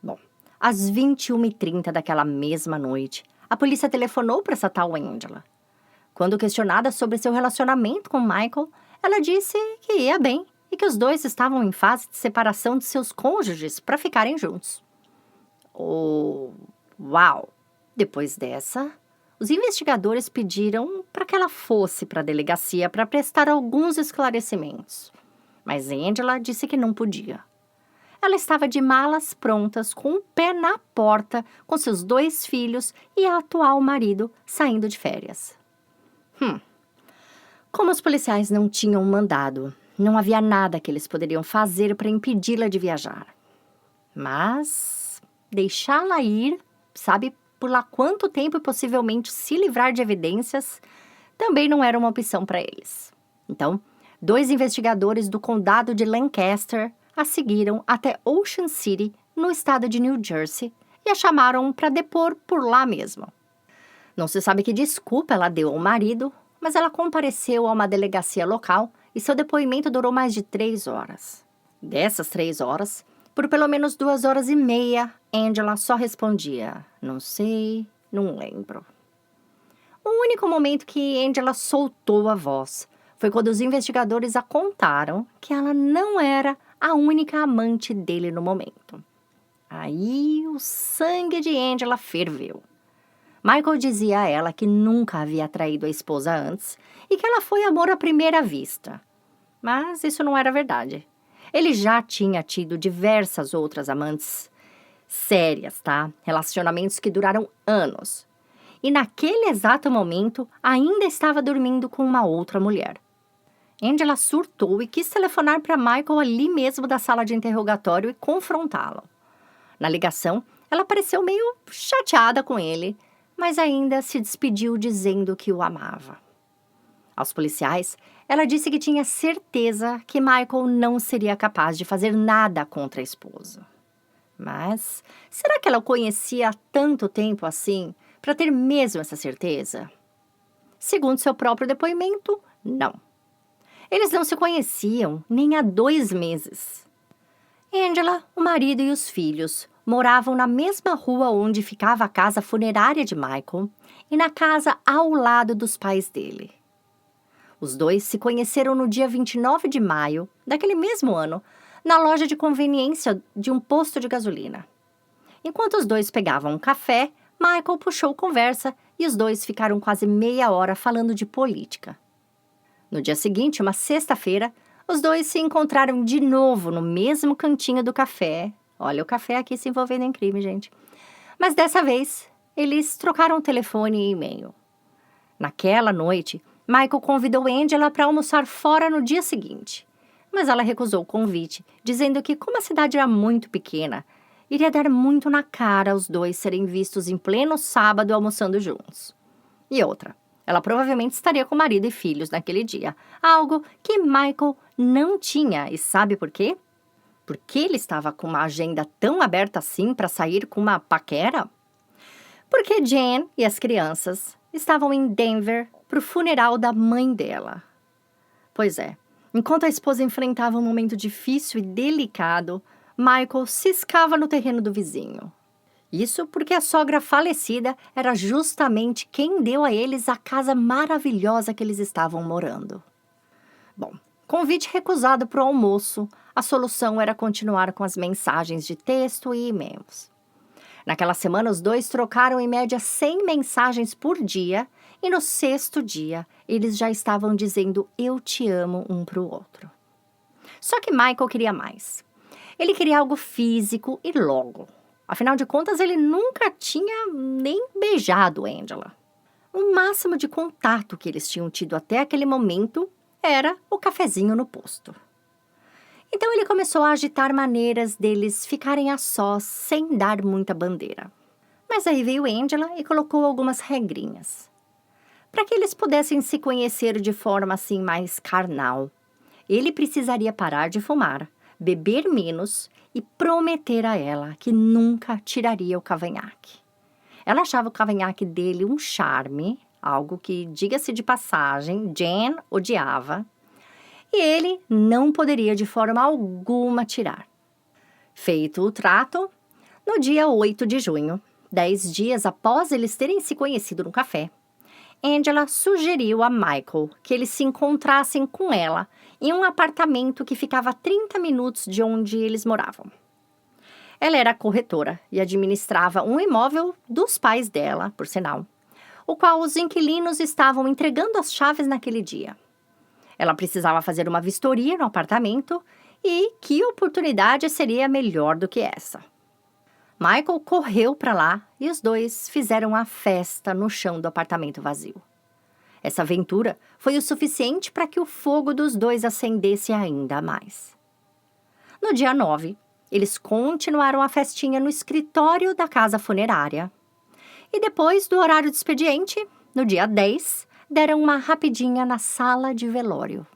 Bom, às 21h30 daquela mesma noite, a polícia telefonou para essa tal Angela. Quando questionada sobre seu relacionamento com Michael, ela disse que ia bem e que os dois estavam em fase de separação de seus cônjuges para ficarem juntos. Uau! Depois dessa, os investigadores pediram para que ela fosse para a delegacia para prestar alguns esclarecimentos. Mas Angela disse que não podia. Ela estava de malas prontas, com o pé na porta, com seus 2 filhos e a atual marido saindo de férias. Como os policiais não tinham mandado, não havia nada que eles poderiam fazer para impedi-la de viajar. Mas deixá-la ir, sabe por lá quanto tempo e possivelmente se livrar de evidências, também não era uma opção para eles. Então, 2 investigadores do condado de Lancaster a seguiram até Ocean City, no estado de New Jersey, e a chamaram para depor por lá mesmo. Não se sabe que desculpa ela deu ao marido, mas ela compareceu a uma delegacia local e seu depoimento durou mais de 3 horas. Dessas 3 horas, por pelo menos 2 horas e meia, Angela só respondia: não sei, não lembro. O único momento que Angela soltou a voz foi quando os investigadores a contaram que ela não era a única amante dele no momento. Aí o sangue de Angela ferveu. Michael dizia a ela que nunca havia traído a esposa antes e que ela foi amor à primeira vista. Mas isso não era verdade. Ele já tinha tido diversas outras amantes sérias, tá? Relacionamentos que duraram anos. E naquele exato momento, ainda estava dormindo com uma outra mulher. Angela surtou e quis telefonar para Michael ali mesmo da sala de interrogatório e confrontá-lo. Na ligação, ela pareceu meio chateada com ele, mas ainda se despediu dizendo que o amava. Aos policiais, ela disse que tinha certeza que Michael não seria capaz de fazer nada contra a esposa. Mas será que ela o conhecia há tanto tempo assim, para ter mesmo essa certeza? Segundo seu próprio depoimento, não. Eles não se conheciam nem há 2 meses. Angela, o marido e os filhos moravam na mesma rua onde ficava a casa funerária de Michael e na casa ao lado dos pais dele. Os dois se conheceram no dia 29 de maio daquele mesmo ano, na loja de conveniência de um posto de gasolina. Enquanto os dois pegavam um café, Michael puxou conversa e os dois ficaram quase meia hora falando de política. No dia seguinte, uma sexta-feira, os dois se encontraram de novo no mesmo cantinho do café. Olha o café aqui se envolvendo em crime, gente. Mas dessa vez, eles trocaram telefone e e-mail. Naquela noite, Michael convidou Angela para almoçar fora no dia seguinte. Mas ela recusou o convite, dizendo que, como a cidade era muito pequena, iria dar muito na cara os dois serem vistos em pleno sábado almoçando juntos. E outra, ela provavelmente estaria com marido e filhos naquele dia, algo que Michael não tinha. E sabe por quê? Por que ele estava com uma agenda tão aberta assim para sair com uma paquera? Porque Jen e as crianças estavam em Denver para o funeral da mãe dela. Pois é, enquanto a esposa enfrentava um momento difícil e delicado, Michael ciscava no terreno do vizinho. Isso porque a sogra falecida era justamente quem deu a eles a casa maravilhosa que eles estavam morando. Bom, convite recusado para o almoço, a solução era continuar com as mensagens de texto e e-mails. Naquela semana, os dois trocaram em média 100 mensagens por dia e no 6º dia, eles já estavam dizendo eu te amo um para o outro. Só que Michael queria mais. Ele queria algo físico e logo. Afinal de contas, ele nunca tinha nem beijado Angela. O máximo de contato que eles tinham tido até aquele momento era o cafezinho no posto. Então ele começou a agitar maneiras deles ficarem a sós sem dar muita bandeira. Mas aí veio Angela e colocou algumas regrinhas. Para que eles pudessem se conhecer de forma assim mais carnal, ele precisaria parar de fumar, beber menos e prometer a ela que nunca tiraria o cavanhaque. Ela achava o cavanhaque dele um charme, algo que, diga-se de passagem, Jen odiava, e ele não poderia de forma alguma tirar. Feito o trato, no dia 8 de junho, 10 dias após eles terem se conhecido no café, Angela sugeriu a Michael que eles se encontrassem com ela em um apartamento que ficava a 30 minutos de onde eles moravam. Ela era corretora e administrava um imóvel dos pais dela, por sinal, o qual os inquilinos estavam entregando as chaves naquele dia. Ela precisava fazer uma vistoria no apartamento e que oportunidade seria melhor do que essa? Michael correu para lá e os dois fizeram a festa no chão do apartamento vazio. Essa aventura foi o suficiente para que o fogo dos dois acendesse ainda mais. No dia 9, eles continuaram a festinha no escritório da casa funerária. E depois do horário de expediente, no dia 10, deram uma rapidinha na sala de velório.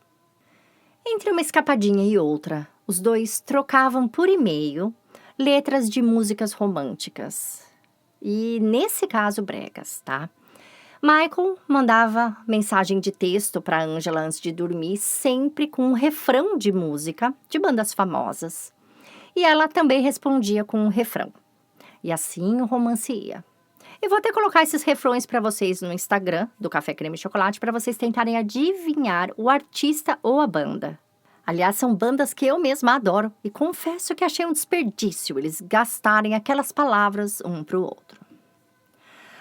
Entre uma escapadinha e outra, os dois trocavam por e-mail letras de músicas românticas. E, nesse caso, bregas, tá? Michael mandava mensagem de texto para Angela antes de dormir, sempre com um refrão de música de bandas famosas. E ela também respondia com um refrão. E assim o romance ia. Eu vou até colocar esses refrões para vocês no Instagram do Café Creme e Chocolate para vocês tentarem adivinhar o artista ou a banda. Aliás, são bandas que eu mesma adoro e confesso que achei um desperdício eles gastarem aquelas palavras um para o outro.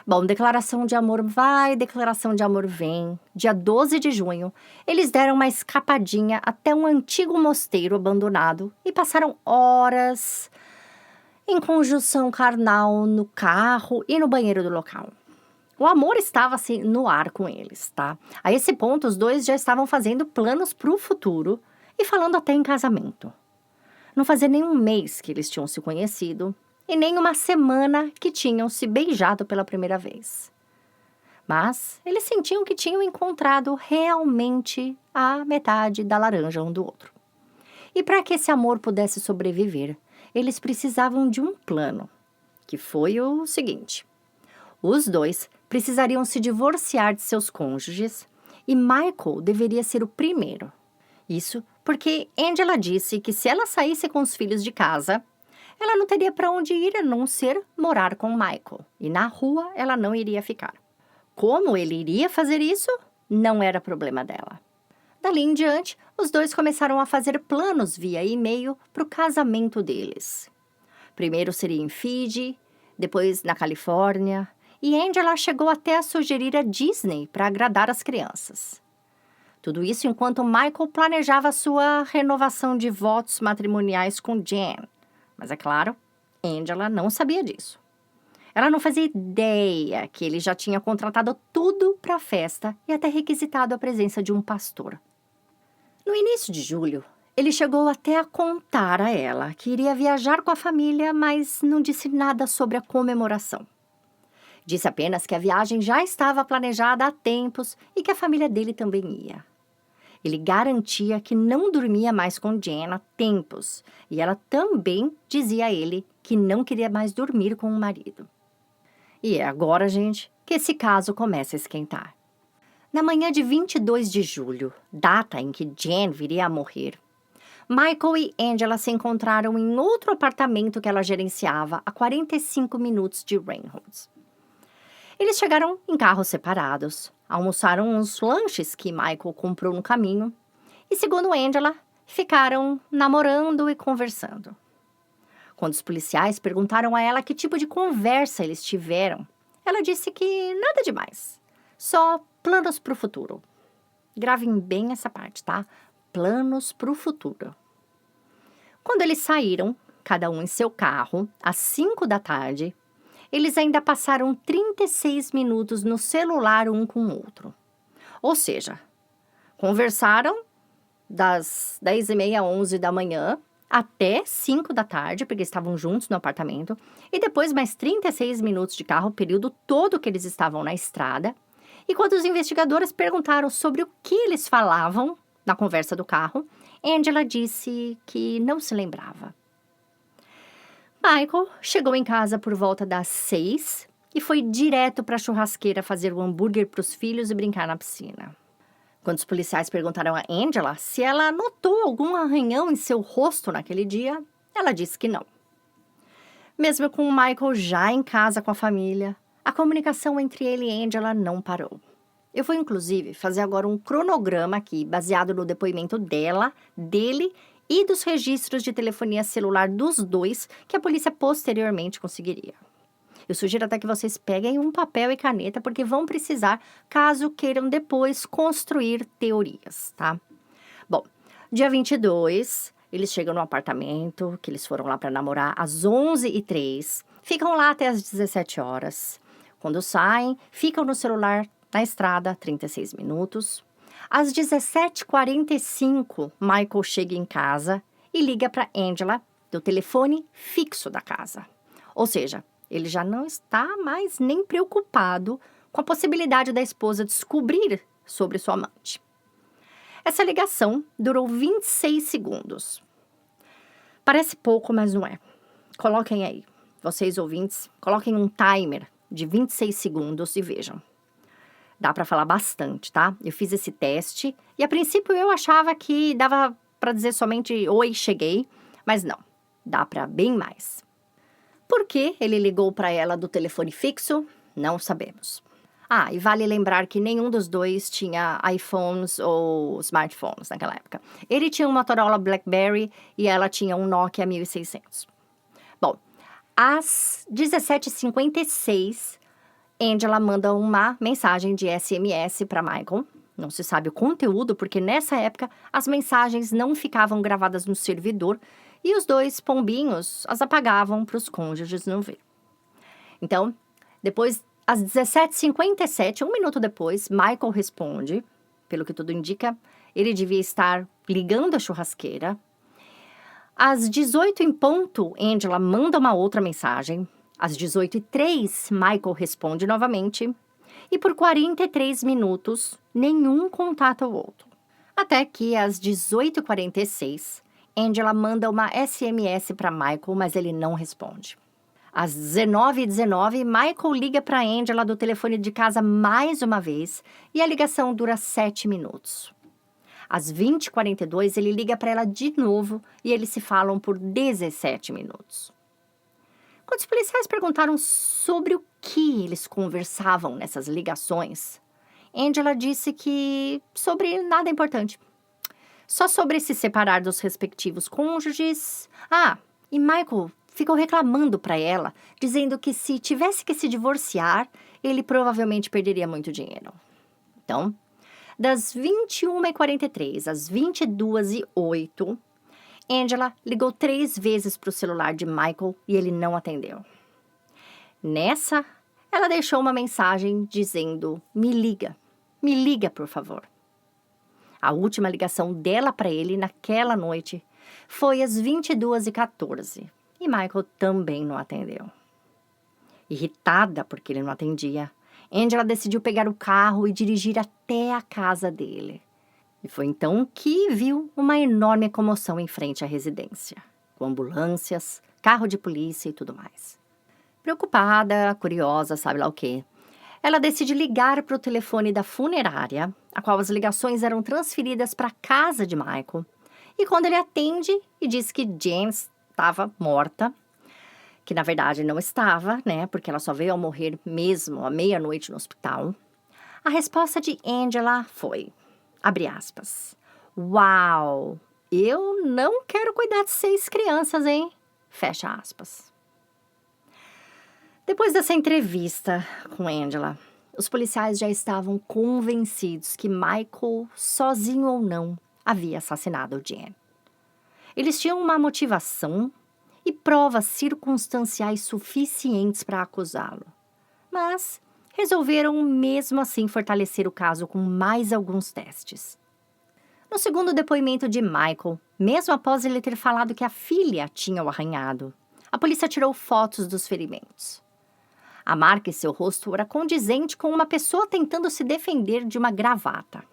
Bom, declaração de amor vai, declaração de amor vem. Dia 12 de junho, eles deram uma escapadinha até um antigo mosteiro abandonado e passaram horas em conjunção carnal no carro e no banheiro do local. O amor estava assim no ar com eles, tá? A esse ponto, os dois já estavam fazendo planos para o futuro e falando até em casamento. Não fazia nem um mês que eles tinham se conhecido e nem uma semana que tinham se beijado pela primeira vez. Mas eles sentiam que tinham encontrado realmente a metade da laranja um do outro. E para que esse amor pudesse sobreviver, eles precisavam de um plano, que foi o seguinte. Os dois precisariam se divorciar de seus cônjuges e Michael deveria ser o primeiro. Isso porque Angela disse que se ela saísse com os filhos de casa, ela não teria para onde ir a não ser morar com Michael. E na rua ela não iria ficar. Como ele iria fazer isso, não era problema dela. Dali em diante, os dois começaram a fazer planos via e-mail para o casamento deles. Primeiro seria em Fiji, depois na Califórnia, e Angela chegou até a sugerir a Disney para agradar as crianças. Tudo isso enquanto Michael planejava sua renovação de votos matrimoniais com Jen. Mas é claro, Angela não sabia disso. Ela não fazia ideia que ele já tinha contratado tudo para a festa e até requisitado a presença de um pastor. No início de julho, ele chegou até a contar a ela que iria viajar com a família, mas não disse nada sobre a comemoração. Disse apenas que a viagem já estava planejada há tempos e que a família dele também ia. Ele garantia que não dormia mais com Jen há tempos, e ela também dizia a ele que não queria mais dormir com o marido. E é agora, gente, que esse caso começa a esquentar. Na manhã de 22 de julho, data em que Jen viria a morrer, Michael e Angela se encontraram em outro apartamento que ela gerenciava a 45 minutos de Rainholds. Eles chegaram em carros separados, almoçaram uns lanches que Michael comprou no caminho e, segundo Angela, ficaram namorando e conversando. Quando os policiais perguntaram a ela que tipo de conversa eles tiveram, ela disse que nada demais, só planos para o futuro. Gravem bem essa parte, tá? Planos para o futuro. Quando eles saíram, cada um em seu carro, às 5 da tarde, eles ainda passaram 36 minutos no celular um com o outro. Ou seja, conversaram das 10h30 a 11 da manhã até 5 da tarde, porque estavam juntos no apartamento, e depois mais 36 minutos de carro, o período todo que eles estavam na estrada. E quando os investigadores perguntaram sobre o que eles falavam na conversa do carro, Angela disse que não se lembrava. Michael chegou em casa por volta das 6 e foi direto para a churrasqueira fazer o hambúrguer para os filhos e brincar na piscina. Quando os policiais perguntaram a Angela se ela notou algum arranhão em seu rosto naquele dia, ela disse que não. Mesmo com o Michael já em casa com a família, a comunicação entre ele e Angela não parou. Eu vou, inclusive, fazer agora um cronograma aqui, baseado no depoimento dela, dele e dos registros de telefonia celular dos dois, que a polícia posteriormente conseguiria. Eu sugiro até que vocês peguem um papel e caneta, porque vão precisar, caso queiram depois construir teorias, tá? Bom, dia 22, eles chegam no apartamento, que eles foram lá para namorar, às 11h03, ficam lá até às 17 horas. Quando saem, ficam no celular na estrada, 36 minutos. Às 17h45, Michael chega em casa e liga para Angela do telefone fixo da casa. Ou seja, ele já não está mais nem preocupado com a possibilidade da esposa descobrir sobre sua amante. Essa ligação durou 26 segundos. Parece pouco, mas não é. Coloquem aí, vocês ouvintes, coloquem um timer de 26 segundos e vejam. Dá pra falar bastante, tá? Eu fiz esse teste e a princípio eu achava que dava pra dizer somente oi, cheguei, mas não, dá pra bem mais. Por que ele ligou pra ela do telefone fixo? Não sabemos. Ah, e vale lembrar que nenhum dos dois tinha iPhones ou smartphones naquela época. Ele tinha um Motorola BlackBerry e ela tinha um Nokia 1600. Bom, às 17h56, Angela manda uma mensagem de SMS para Michael. Não se sabe o conteúdo, porque nessa época as mensagens não ficavam gravadas no servidor e os dois pombinhos as apagavam para os cônjuges não ver. Então, depois, às 17h57, um minuto depois, Michael responde. Pelo que tudo indica, ele devia estar ligando a churrasqueira. Às 18h em ponto, Angela manda uma outra mensagem. Às 18h03, Michael responde novamente. E por 43 minutos, nenhum contata o outro. Até que, às 18h46, Angela manda uma SMS para Michael, mas ele não responde. Às 19h19, Michael liga para Angela do telefone de casa mais uma vez e a ligação dura 7 minutos. Às 20h42, ele liga para ela de novo e eles se falam por 17 minutos. Quando os policiais perguntaram sobre o que eles conversavam nessas ligações, Angela disse que sobre nada importante. Só sobre se separar dos respectivos cônjuges. Ah, e Michael ficou reclamando para ela, dizendo que se tivesse que se divorciar, ele provavelmente perderia muito dinheiro. Então, das 21h43 às 22h08, Angela ligou 3 vezes para o celular de Michael e ele não atendeu. Nessa, ela deixou uma mensagem dizendo: me liga, por favor. A última ligação dela para ele naquela noite foi às 22h14 e Michael também não atendeu. Irritada porque ele não atendia, Angela decidiu pegar o carro e dirigir até a casa dele. E foi então que viu uma enorme comoção em frente à residência, com ambulâncias, carro de polícia e tudo mais. Preocupada, curiosa, sabe lá o quê, ela decide ligar para o telefone da funerária, a qual as ligações eram transferidas para a casa de Michael. E quando ele atende e diz que James estava morta, que na verdade não estava, né, porque ela só veio a morrer mesmo à meia-noite no hospital, a resposta de Angela foi, abre aspas, uau, eu não quero cuidar de 6 crianças, hein? Fecha aspas. Depois dessa entrevista com Angela, os policiais já estavam convencidos que Michael, sozinho ou não, havia assassinado Jen. Eles tinham uma motivação e provas circunstanciais suficientes para acusá-lo, mas resolveram mesmo assim fortalecer o caso com mais alguns testes. No segundo depoimento de Michael, mesmo após ele ter falado que a filha tinha o arranhado, a polícia tirou fotos dos ferimentos. A marca em seu rosto era condizente com uma pessoa tentando se defender de uma gravata.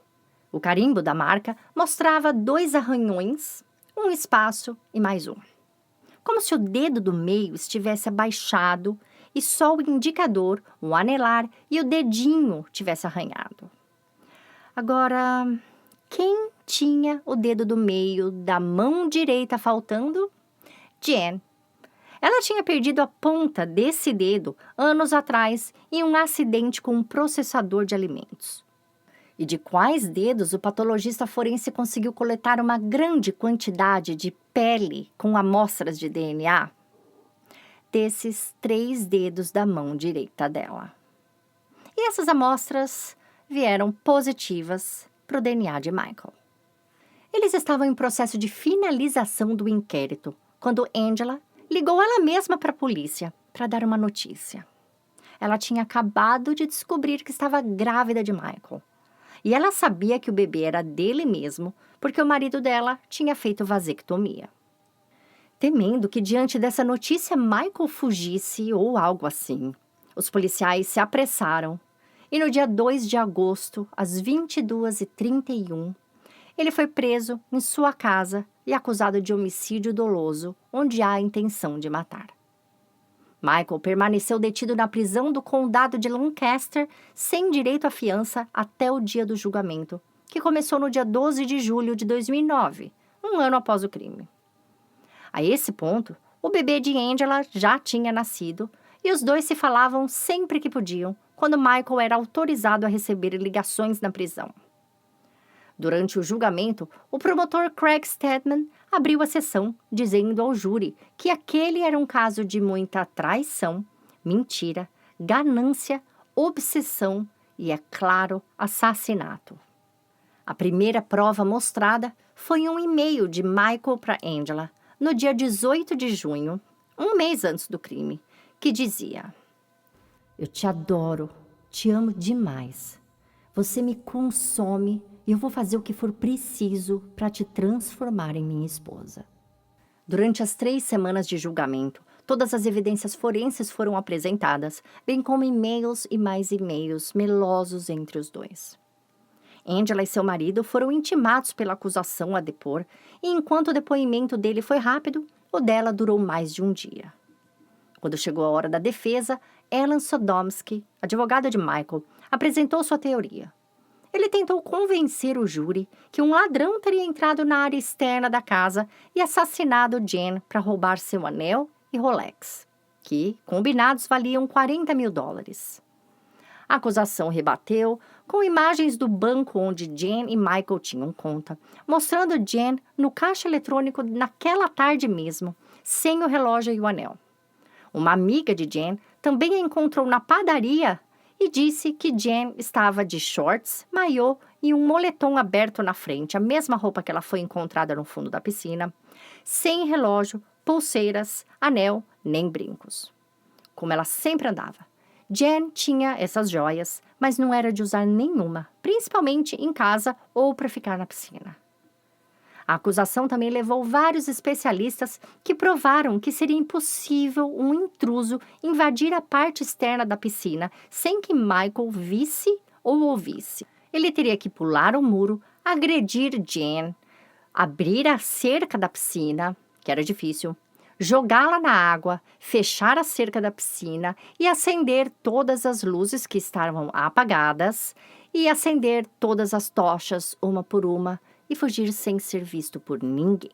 O carimbo da marca mostrava 2 arranhões, um espaço e mais um. Como se o dedo do meio estivesse abaixado e só o indicador, o anelar e o dedinho tivesse arranhado. Agora, quem tinha o dedo do meio da mão direita faltando? Jen. Ela tinha perdido a ponta desse dedo anos atrás em um acidente com um processador de alimentos. E de quais dedos o patologista forense conseguiu coletar uma grande quantidade de pele com amostras de DNA? Desses 3 dedos da mão direita dela. E essas amostras vieram positivas para o DNA de Michael. Eles estavam em processo de finalização do inquérito, quando Angela ligou ela mesma para a polícia para dar uma notícia. Ela tinha acabado de descobrir que estava grávida de Michael. E ela sabia que o bebê era dele mesmo, porque o marido dela tinha feito vasectomia. Temendo que diante dessa notícia Michael fugisse ou algo assim, os policiais se apressaram e no dia 2 de agosto, às 22h31, ele foi preso em sua casa e acusado de homicídio doloso, onde há a intenção de matar. Michael permaneceu detido na prisão do condado de Lancaster sem direito à fiança até o dia do julgamento, que começou no dia 12 de julho de 2009, um ano após o crime. A esse ponto, o bebê de Angela já tinha nascido e os dois se falavam sempre que podiam, quando Michael era autorizado a receber ligações na prisão. Durante o julgamento, o promotor Craig Stedman abriu a sessão, dizendo ao júri que aquele era um caso de muita traição, mentira, ganância, obsessão e, é claro, assassinato. A primeira prova mostrada foi um e-mail de Michael para Angela, no dia 18 de junho, um mês antes do crime, que dizia: "Eu te adoro, te amo demais. Você me consome e eu vou fazer o que for preciso para te transformar em minha esposa." Durante as 3 semanas de julgamento, todas as evidências forenses foram apresentadas, bem como e-mails e mais e-mails melosos entre os dois. Angela e seu marido foram intimados pela acusação a depor, e enquanto o depoimento dele foi rápido, o dela durou mais de um dia. Quando chegou a hora da defesa, Alan Sodomsky, advogado de Michael, apresentou sua teoria. Ele tentou convencer o júri que um ladrão teria entrado na área externa da casa e assassinado Jen para roubar seu anel e Rolex, que, combinados, valiam $40.000. A acusação rebateu com imagens do banco onde Jen e Michael tinham conta, mostrando Jen no caixa eletrônico naquela tarde mesmo, sem o relógio e o anel. Uma amiga de Jen também a encontrou na padaria e disse que Jen estava de shorts, maiô e um moletom aberto na frente, a mesma roupa que ela foi encontrada no fundo da piscina, sem relógio, pulseiras, anel, nem brincos. Como ela sempre andava. Jen tinha essas joias, mas não era de usar nenhuma, principalmente em casa ou para ficar na piscina. A acusação também levou vários especialistas que provaram que seria impossível um intruso invadir a parte externa da piscina sem que Michael visse ou ouvisse. Ele teria que pular o muro, agredir Jen, abrir a cerca da piscina, que era difícil, jogá-la na água, fechar a cerca da piscina e acender todas as luzes que estavam apagadas e acender todas as tochas uma por uma e fugir sem ser visto por ninguém.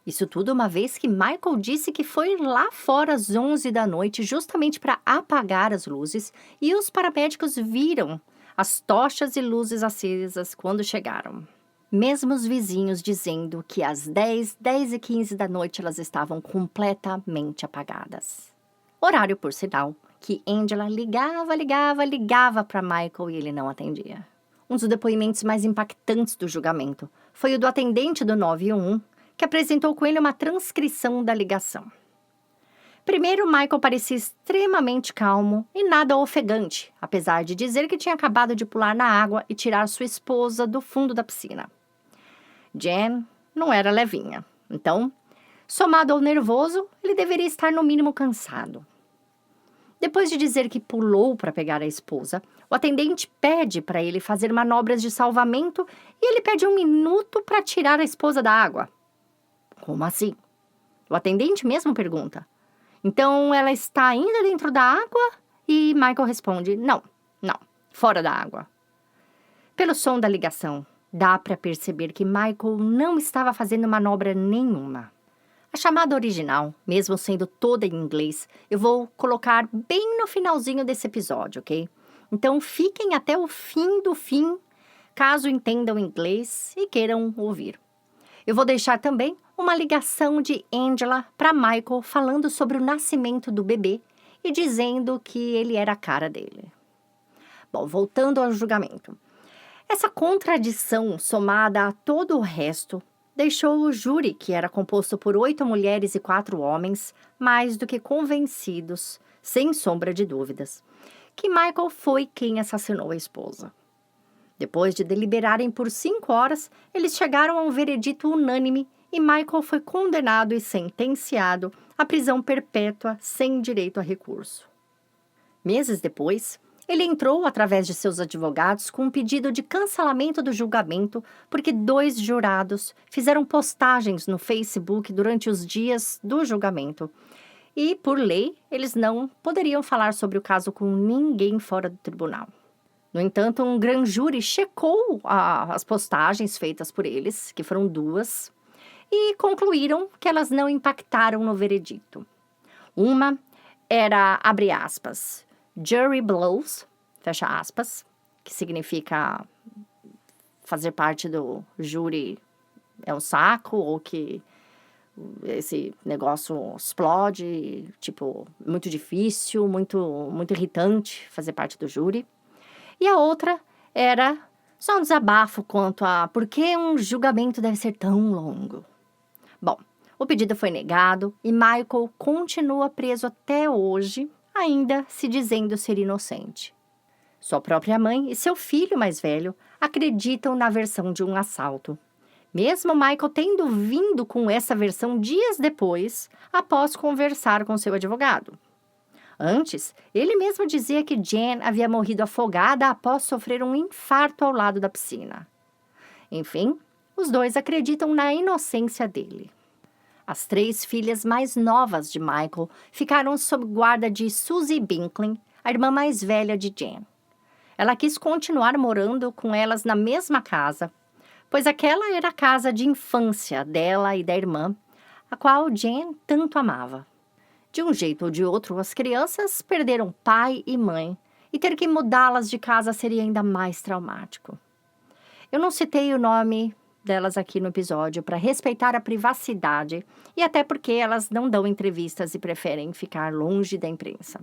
Isso tudo uma vez que Michael disse que foi lá fora às 11 da noite justamente para apagar as luzes e os paramédicos viram as tochas e luzes acesas quando chegaram. Mesmo os vizinhos dizendo que às 10h15 da noite elas estavam completamente apagadas. Horário, por sinal, que Angela ligava para Michael e ele não atendia. Um dos depoimentos mais impactantes do julgamento foi o do atendente do 911, que apresentou com ele uma transcrição da ligação. Primeiro, Michael parecia extremamente calmo e nada ofegante, apesar de dizer que tinha acabado de pular na água e tirar sua esposa do fundo da piscina. Jen não era levinha, então, somado ao nervoso, ele deveria estar no mínimo cansado. Depois de dizer que pulou para pegar a esposa, o atendente pede para ele fazer manobras de salvamento e ele pede 1 minuto para tirar a esposa da água. Como assim? O atendente mesmo pergunta. Então, ela está ainda dentro da água? E Michael responde, não, fora da água. Pelo som da ligação, dá para perceber que Michael não estava fazendo manobra nenhuma. A chamada original, mesmo sendo toda em inglês, eu vou colocar bem no finalzinho desse episódio, ok? Então, fiquem até o fim do fim, caso entendam inglês e queiram ouvir. Eu vou deixar também uma ligação de Angela para Michael falando sobre o nascimento do bebê e dizendo que ele era a cara dele. Bom, voltando ao julgamento. Essa contradição, somada a todo o resto, deixou o júri, que era composto por 8 mulheres e 4 homens, mais do que convencidos, sem sombra de dúvidas, que Michael foi quem assassinou a esposa. Depois de deliberarem por 5 horas, eles chegaram a um veredito unânime e Michael foi condenado e sentenciado à prisão perpétua sem direito a recurso. Meses depois, ele entrou, através de seus advogados, com um pedido de cancelamento do julgamento porque 2 jurados fizeram postagens no Facebook durante os dias do julgamento E, por lei, eles não poderiam falar sobre o caso com ninguém fora do tribunal. No entanto, um grand júri checou as postagens feitas por eles, que foram 2, e concluíram que elas não impactaram no veredito. Uma era, abre aspas, jury blows, fecha aspas, que significa fazer parte do júri é um saco, ou que esse negócio explode, tipo, muito difícil, muito irritante fazer parte do júri. E a outra era só um desabafo quanto a por que um julgamento deve ser tão longo. Bom, o pedido foi negado e Michael continua preso até hoje, ainda se dizendo ser inocente. Sua própria mãe e seu filho mais velho acreditam na versão de um assalto. Mesmo Michael tendo vindo com essa versão dias depois, após conversar com seu advogado. Antes, ele mesmo dizia que Jen havia morrido afogada após sofrer um infarto ao lado da piscina. Enfim, os dois acreditam na inocência dele. As 3 filhas mais novas de Michael ficaram sob guarda de Susie Binkley, a irmã mais velha de Jen. Ela quis continuar morando com elas na mesma casa, pois aquela era a casa de infância dela e da irmã, a qual Jen tanto amava. De um jeito ou de outro, as crianças perderam pai e mãe, e ter que mudá-las de casa seria ainda mais traumático. Eu não citei o nome delas aqui no episódio para respeitar a privacidade e até porque elas não dão entrevistas e preferem ficar longe da imprensa.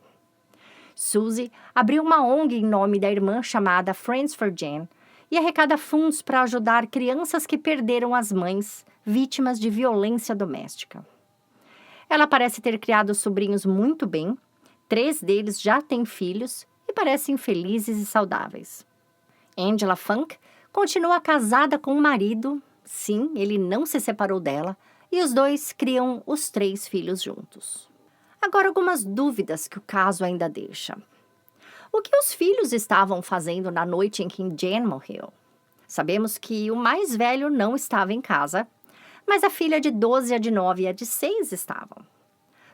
Suzy abriu uma ONG em nome da irmã chamada Friends for Jen e arrecada fundos para ajudar crianças que perderam as mães vítimas de violência doméstica. Ela parece ter criado sobrinhos muito bem, 3 deles já têm filhos e parecem felizes e saudáveis. Angela Funk continua casada com o marido, sim, ele não se separou dela, e os dois criam os 3 filhos juntos. Agora, algumas dúvidas que o caso ainda deixa. O que os filhos estavam fazendo na noite em que Jen morreu? Sabemos que o mais velho não estava em casa, mas a filha de 12, a de 9 e a de 6 estavam.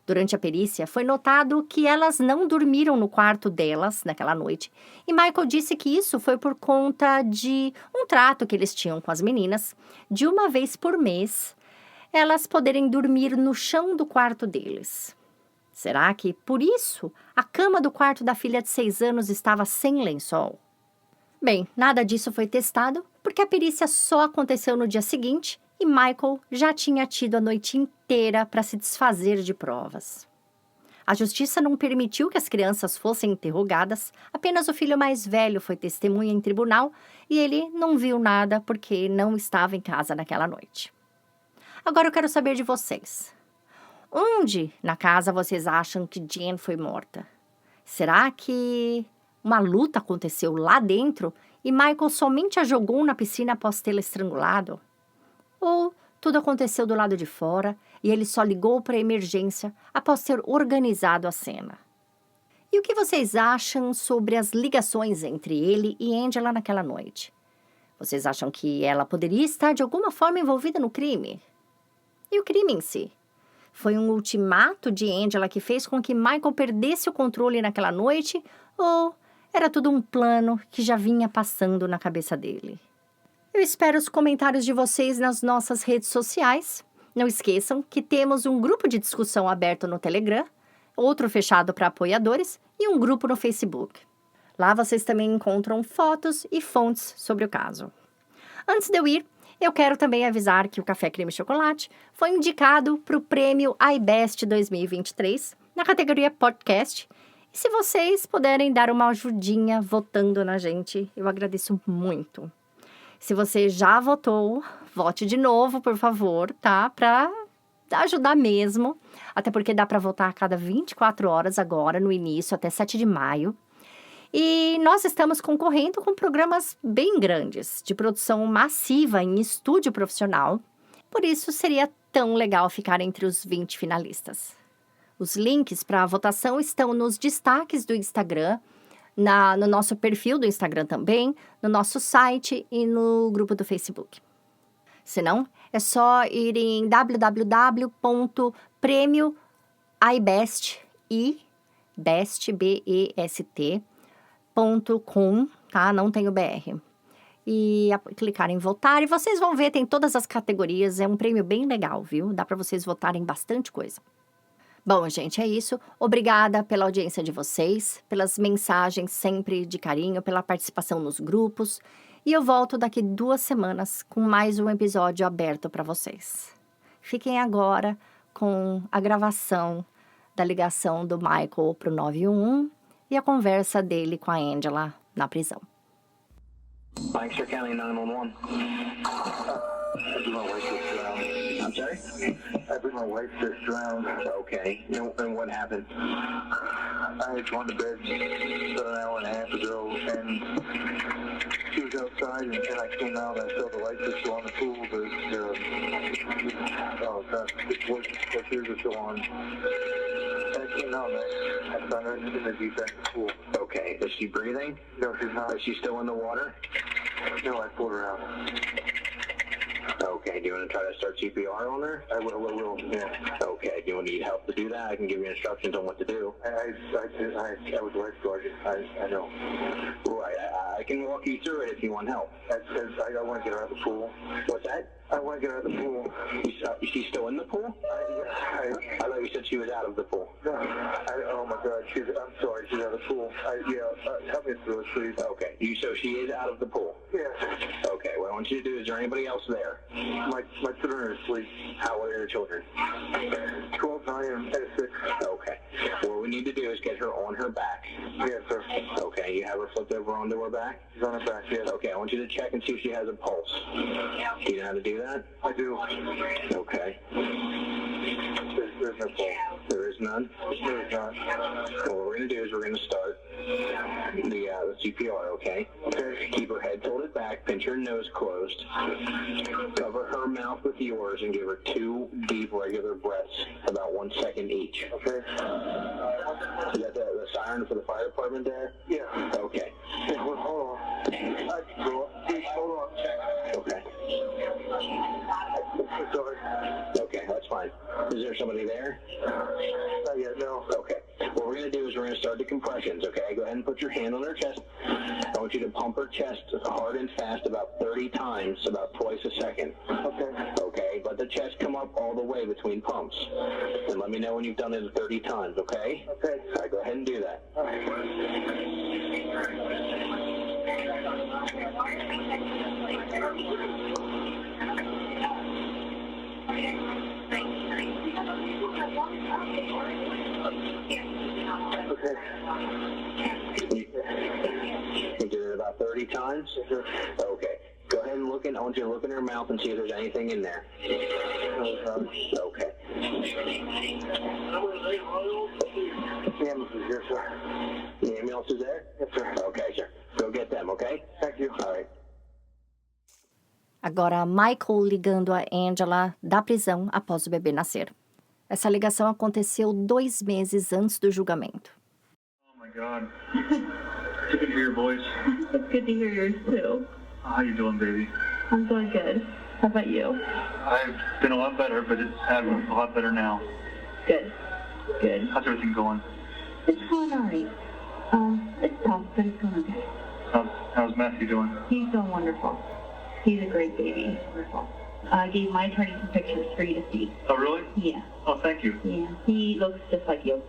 Durante a perícia, foi notado que elas não dormiram no quarto delas naquela noite, e Michael disse que isso foi por conta de um trato que eles tinham com as meninas, de uma vez por mês, elas poderem dormir no chão do quarto deles. Será que, por isso, a cama do quarto da filha de 6 anos estava sem lençol? Bem, nada disso foi testado, porque a perícia só aconteceu no dia seguinte e Michael já tinha tido a noite inteira para se desfazer de provas. A justiça não permitiu que as crianças fossem interrogadas, apenas o filho mais velho foi testemunha em tribunal e ele não viu nada porque não estava em casa naquela noite. Agora eu quero saber de vocês. Onde na casa vocês acham que Jen foi morta? Será que uma luta aconteceu lá dentro e Michael somente a jogou na piscina após tê-la estrangulado? Ou tudo aconteceu do lado de fora e ele só ligou para a emergência após ter organizado a cena? E o que vocês acham sobre as ligações entre ele e Angela naquela noite? Vocês acham que ela poderia estar de alguma forma envolvida no crime? E o crime em si? Foi um ultimato de Angela que fez com que Michael perdesse o controle naquela noite? Ou era tudo um plano que já vinha passando na cabeça dele? Eu espero os comentários de vocês nas nossas redes sociais. Não esqueçam que temos um grupo de discussão aberto no Telegram, outro fechado para apoiadores e um grupo no Facebook. Lá vocês também encontram fotos e fontes sobre o caso. Antes de eu ir, eu quero também avisar que o Café Creme Chocolate foi indicado para o prêmio iBest 2023 na categoria Podcast. E se vocês puderem dar uma ajudinha votando na gente, eu agradeço muito. Se você já votou, vote de novo, por favor, tá? Para ajudar mesmo. Até porque dá para votar a cada 24 horas agora, no início, até 7 de maio. E nós estamos concorrendo com programas bem grandes, de produção massiva em estúdio profissional. Por isso, seria tão legal ficar entre os 20 finalistas. Os links para a votação estão nos destaques do Instagram, no nosso perfil do Instagram também, no nosso site e no grupo do Facebook. Se não, é só ir em www.premio.com iBest, best, BEST.com, tá? Não tem o BR. E clicar em votar, e vocês vão ver, tem todas as categorias, é um prêmio bem legal, viu? Dá para vocês votarem bastante coisa. Bom, gente, é isso. Obrigada pela audiência de vocês, pelas mensagens sempre de carinho, pela participação nos grupos. E eu volto daqui 2 semanas com mais um episódio aberto para vocês. Fiquem agora com a gravação da ligação do Michael para o 911 e a conversa dele com a Angela na prisão. Lancaster County 911. I believe my wife just drowned. I'm sorry? I believe my wife just drowned. Okay. And what happened? I had gone to bed about an hour and a half ago, and she was outside, and I came out, and I saw the lights were still on the pool, but the tears were still on. And I came out, and I found her in the deep end of the pool. Okay. Is she breathing? No, she's not. Is she still in the water? No, I pulled her out. Okay, do you want to try to start CPR on her? I will, yeah. Okay, do you need help to do that? I can give you instructions on what to do. I was lifeguarded. I know. Well, I can walk you through it if you want help. I want to get her out of the pool. What's that? I want to get her out of the pool. Is she still in the pool? I thought you said she was out of the pool. No, oh my God, I'm sorry, she's out of the pool. Help me through it, please. Okay, so she is out of the pool? Yeah. Okay, what I want you to do, is there anybody else there? My children are asleep. How old are your children? 12, 9, and 6. Okay. What we need to do is get her on her back. Yes, sir. Okay, you have her flipped over onto her back? She's on her back, yes. Okay, I want you to check and see if she has a pulse. Do you know how to do that? I do. Okay. There's no pulse. There is none? There is none. Well, what we're going to do is we're going to start the CPR, okay? Okay. Keep her head tilted back, pinch her nose closed, cover her mouth with yours, and give her 2 deep, regular breaths, about 1 second each. Okay. Is that the siren for the fire department there? Yeah. Okay. Hey, hold on. Please, hold on. Okay. Sorry. Okay, that's fine. Is there somebody there? Not yet, no. Okay. What we're going to do is we're going to start the compressions, okay? Go ahead and put your hand on her chest. I want you to pump her chest hard and fast about 30 times, about twice a second. Okay. Okay, let the chest come up all the way between pumps. And let me know when you've done it 30 times, okay? Okay. All right, go ahead and do that. All right. Okay. You did it about 30 times? Sure. Okay. Go ahead and I want you to look in her mouth and see if there's anything in there. Okay. The ambulance is here, sir. The ambulance is there? Yes, sir. Okay, sir. Go get them, okay? Thank you. All right. Agora, Michael ligando a Angela da prisão após o bebê nascer. Essa ligação aconteceu 2 meses antes do julgamento. Oh my God. It's good to hear your voice. It's good to hear yours too. How you doing, baby? I'm doing good. How about you? I've been a lot better, but it's having a lot better now. Good. Good. How's everything going? It's going alright. It's tough, but it's going okay. How's Matthew doing? He's doing wonderful. He's a great baby. He's wonderful. I gave my attorney some pictures for you to see. Oh, really? Yeah. Oh, thank you. Yeah. He looks just like you.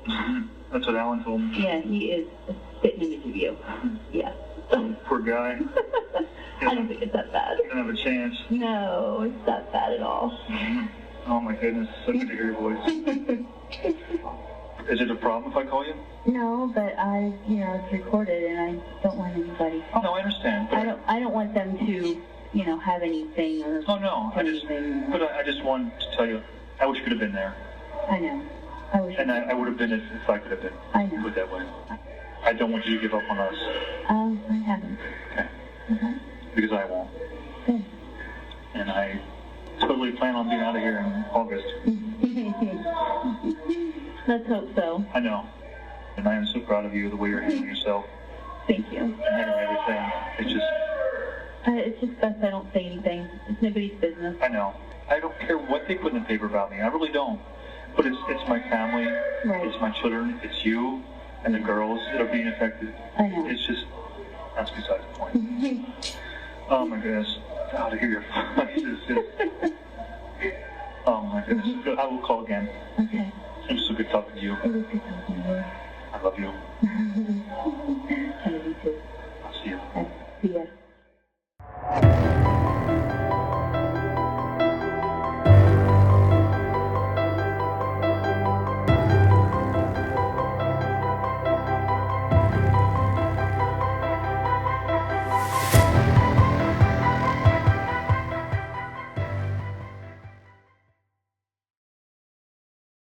That's what Alan told me. Yeah, he is a spitting image of you. Yeah. Poor guy. I don't think it's that bad. Doesn't have a chance. No, it's not bad at all. Oh my goodness, so good to hear your voice. Is it a problem if I call you? No, but it's recorded, and I don't want anybody. Oh no, I understand. I don't want them to, have anything or. Oh no, I just wanted to tell you, I wish you could have been there. I know. I wish. And I would have been if I could have been. I know. Put it that way. I don't want you to give up on us. I haven't. Okay. Mm-hmm. Because I won't. Good. And I totally plan on being out of here in August. Let's hope so. I know. And I am so proud of you, the way you're handling yourself. Thank you. And handling everything. It's just best I don't say anything. It's nobody's business. I know. I don't care what they put in the paper about me. I really don't. But it's my family, Right. it's my children, it's you, and the girls that are being affected. I know. It's just, that's beside the point. Oh my goodness. God, to hear your voice is just, oh my goodness. I will call again. Okay. It was so good talking to you. It was good talking to you. I love you. I love you too. I'll see you. See ya.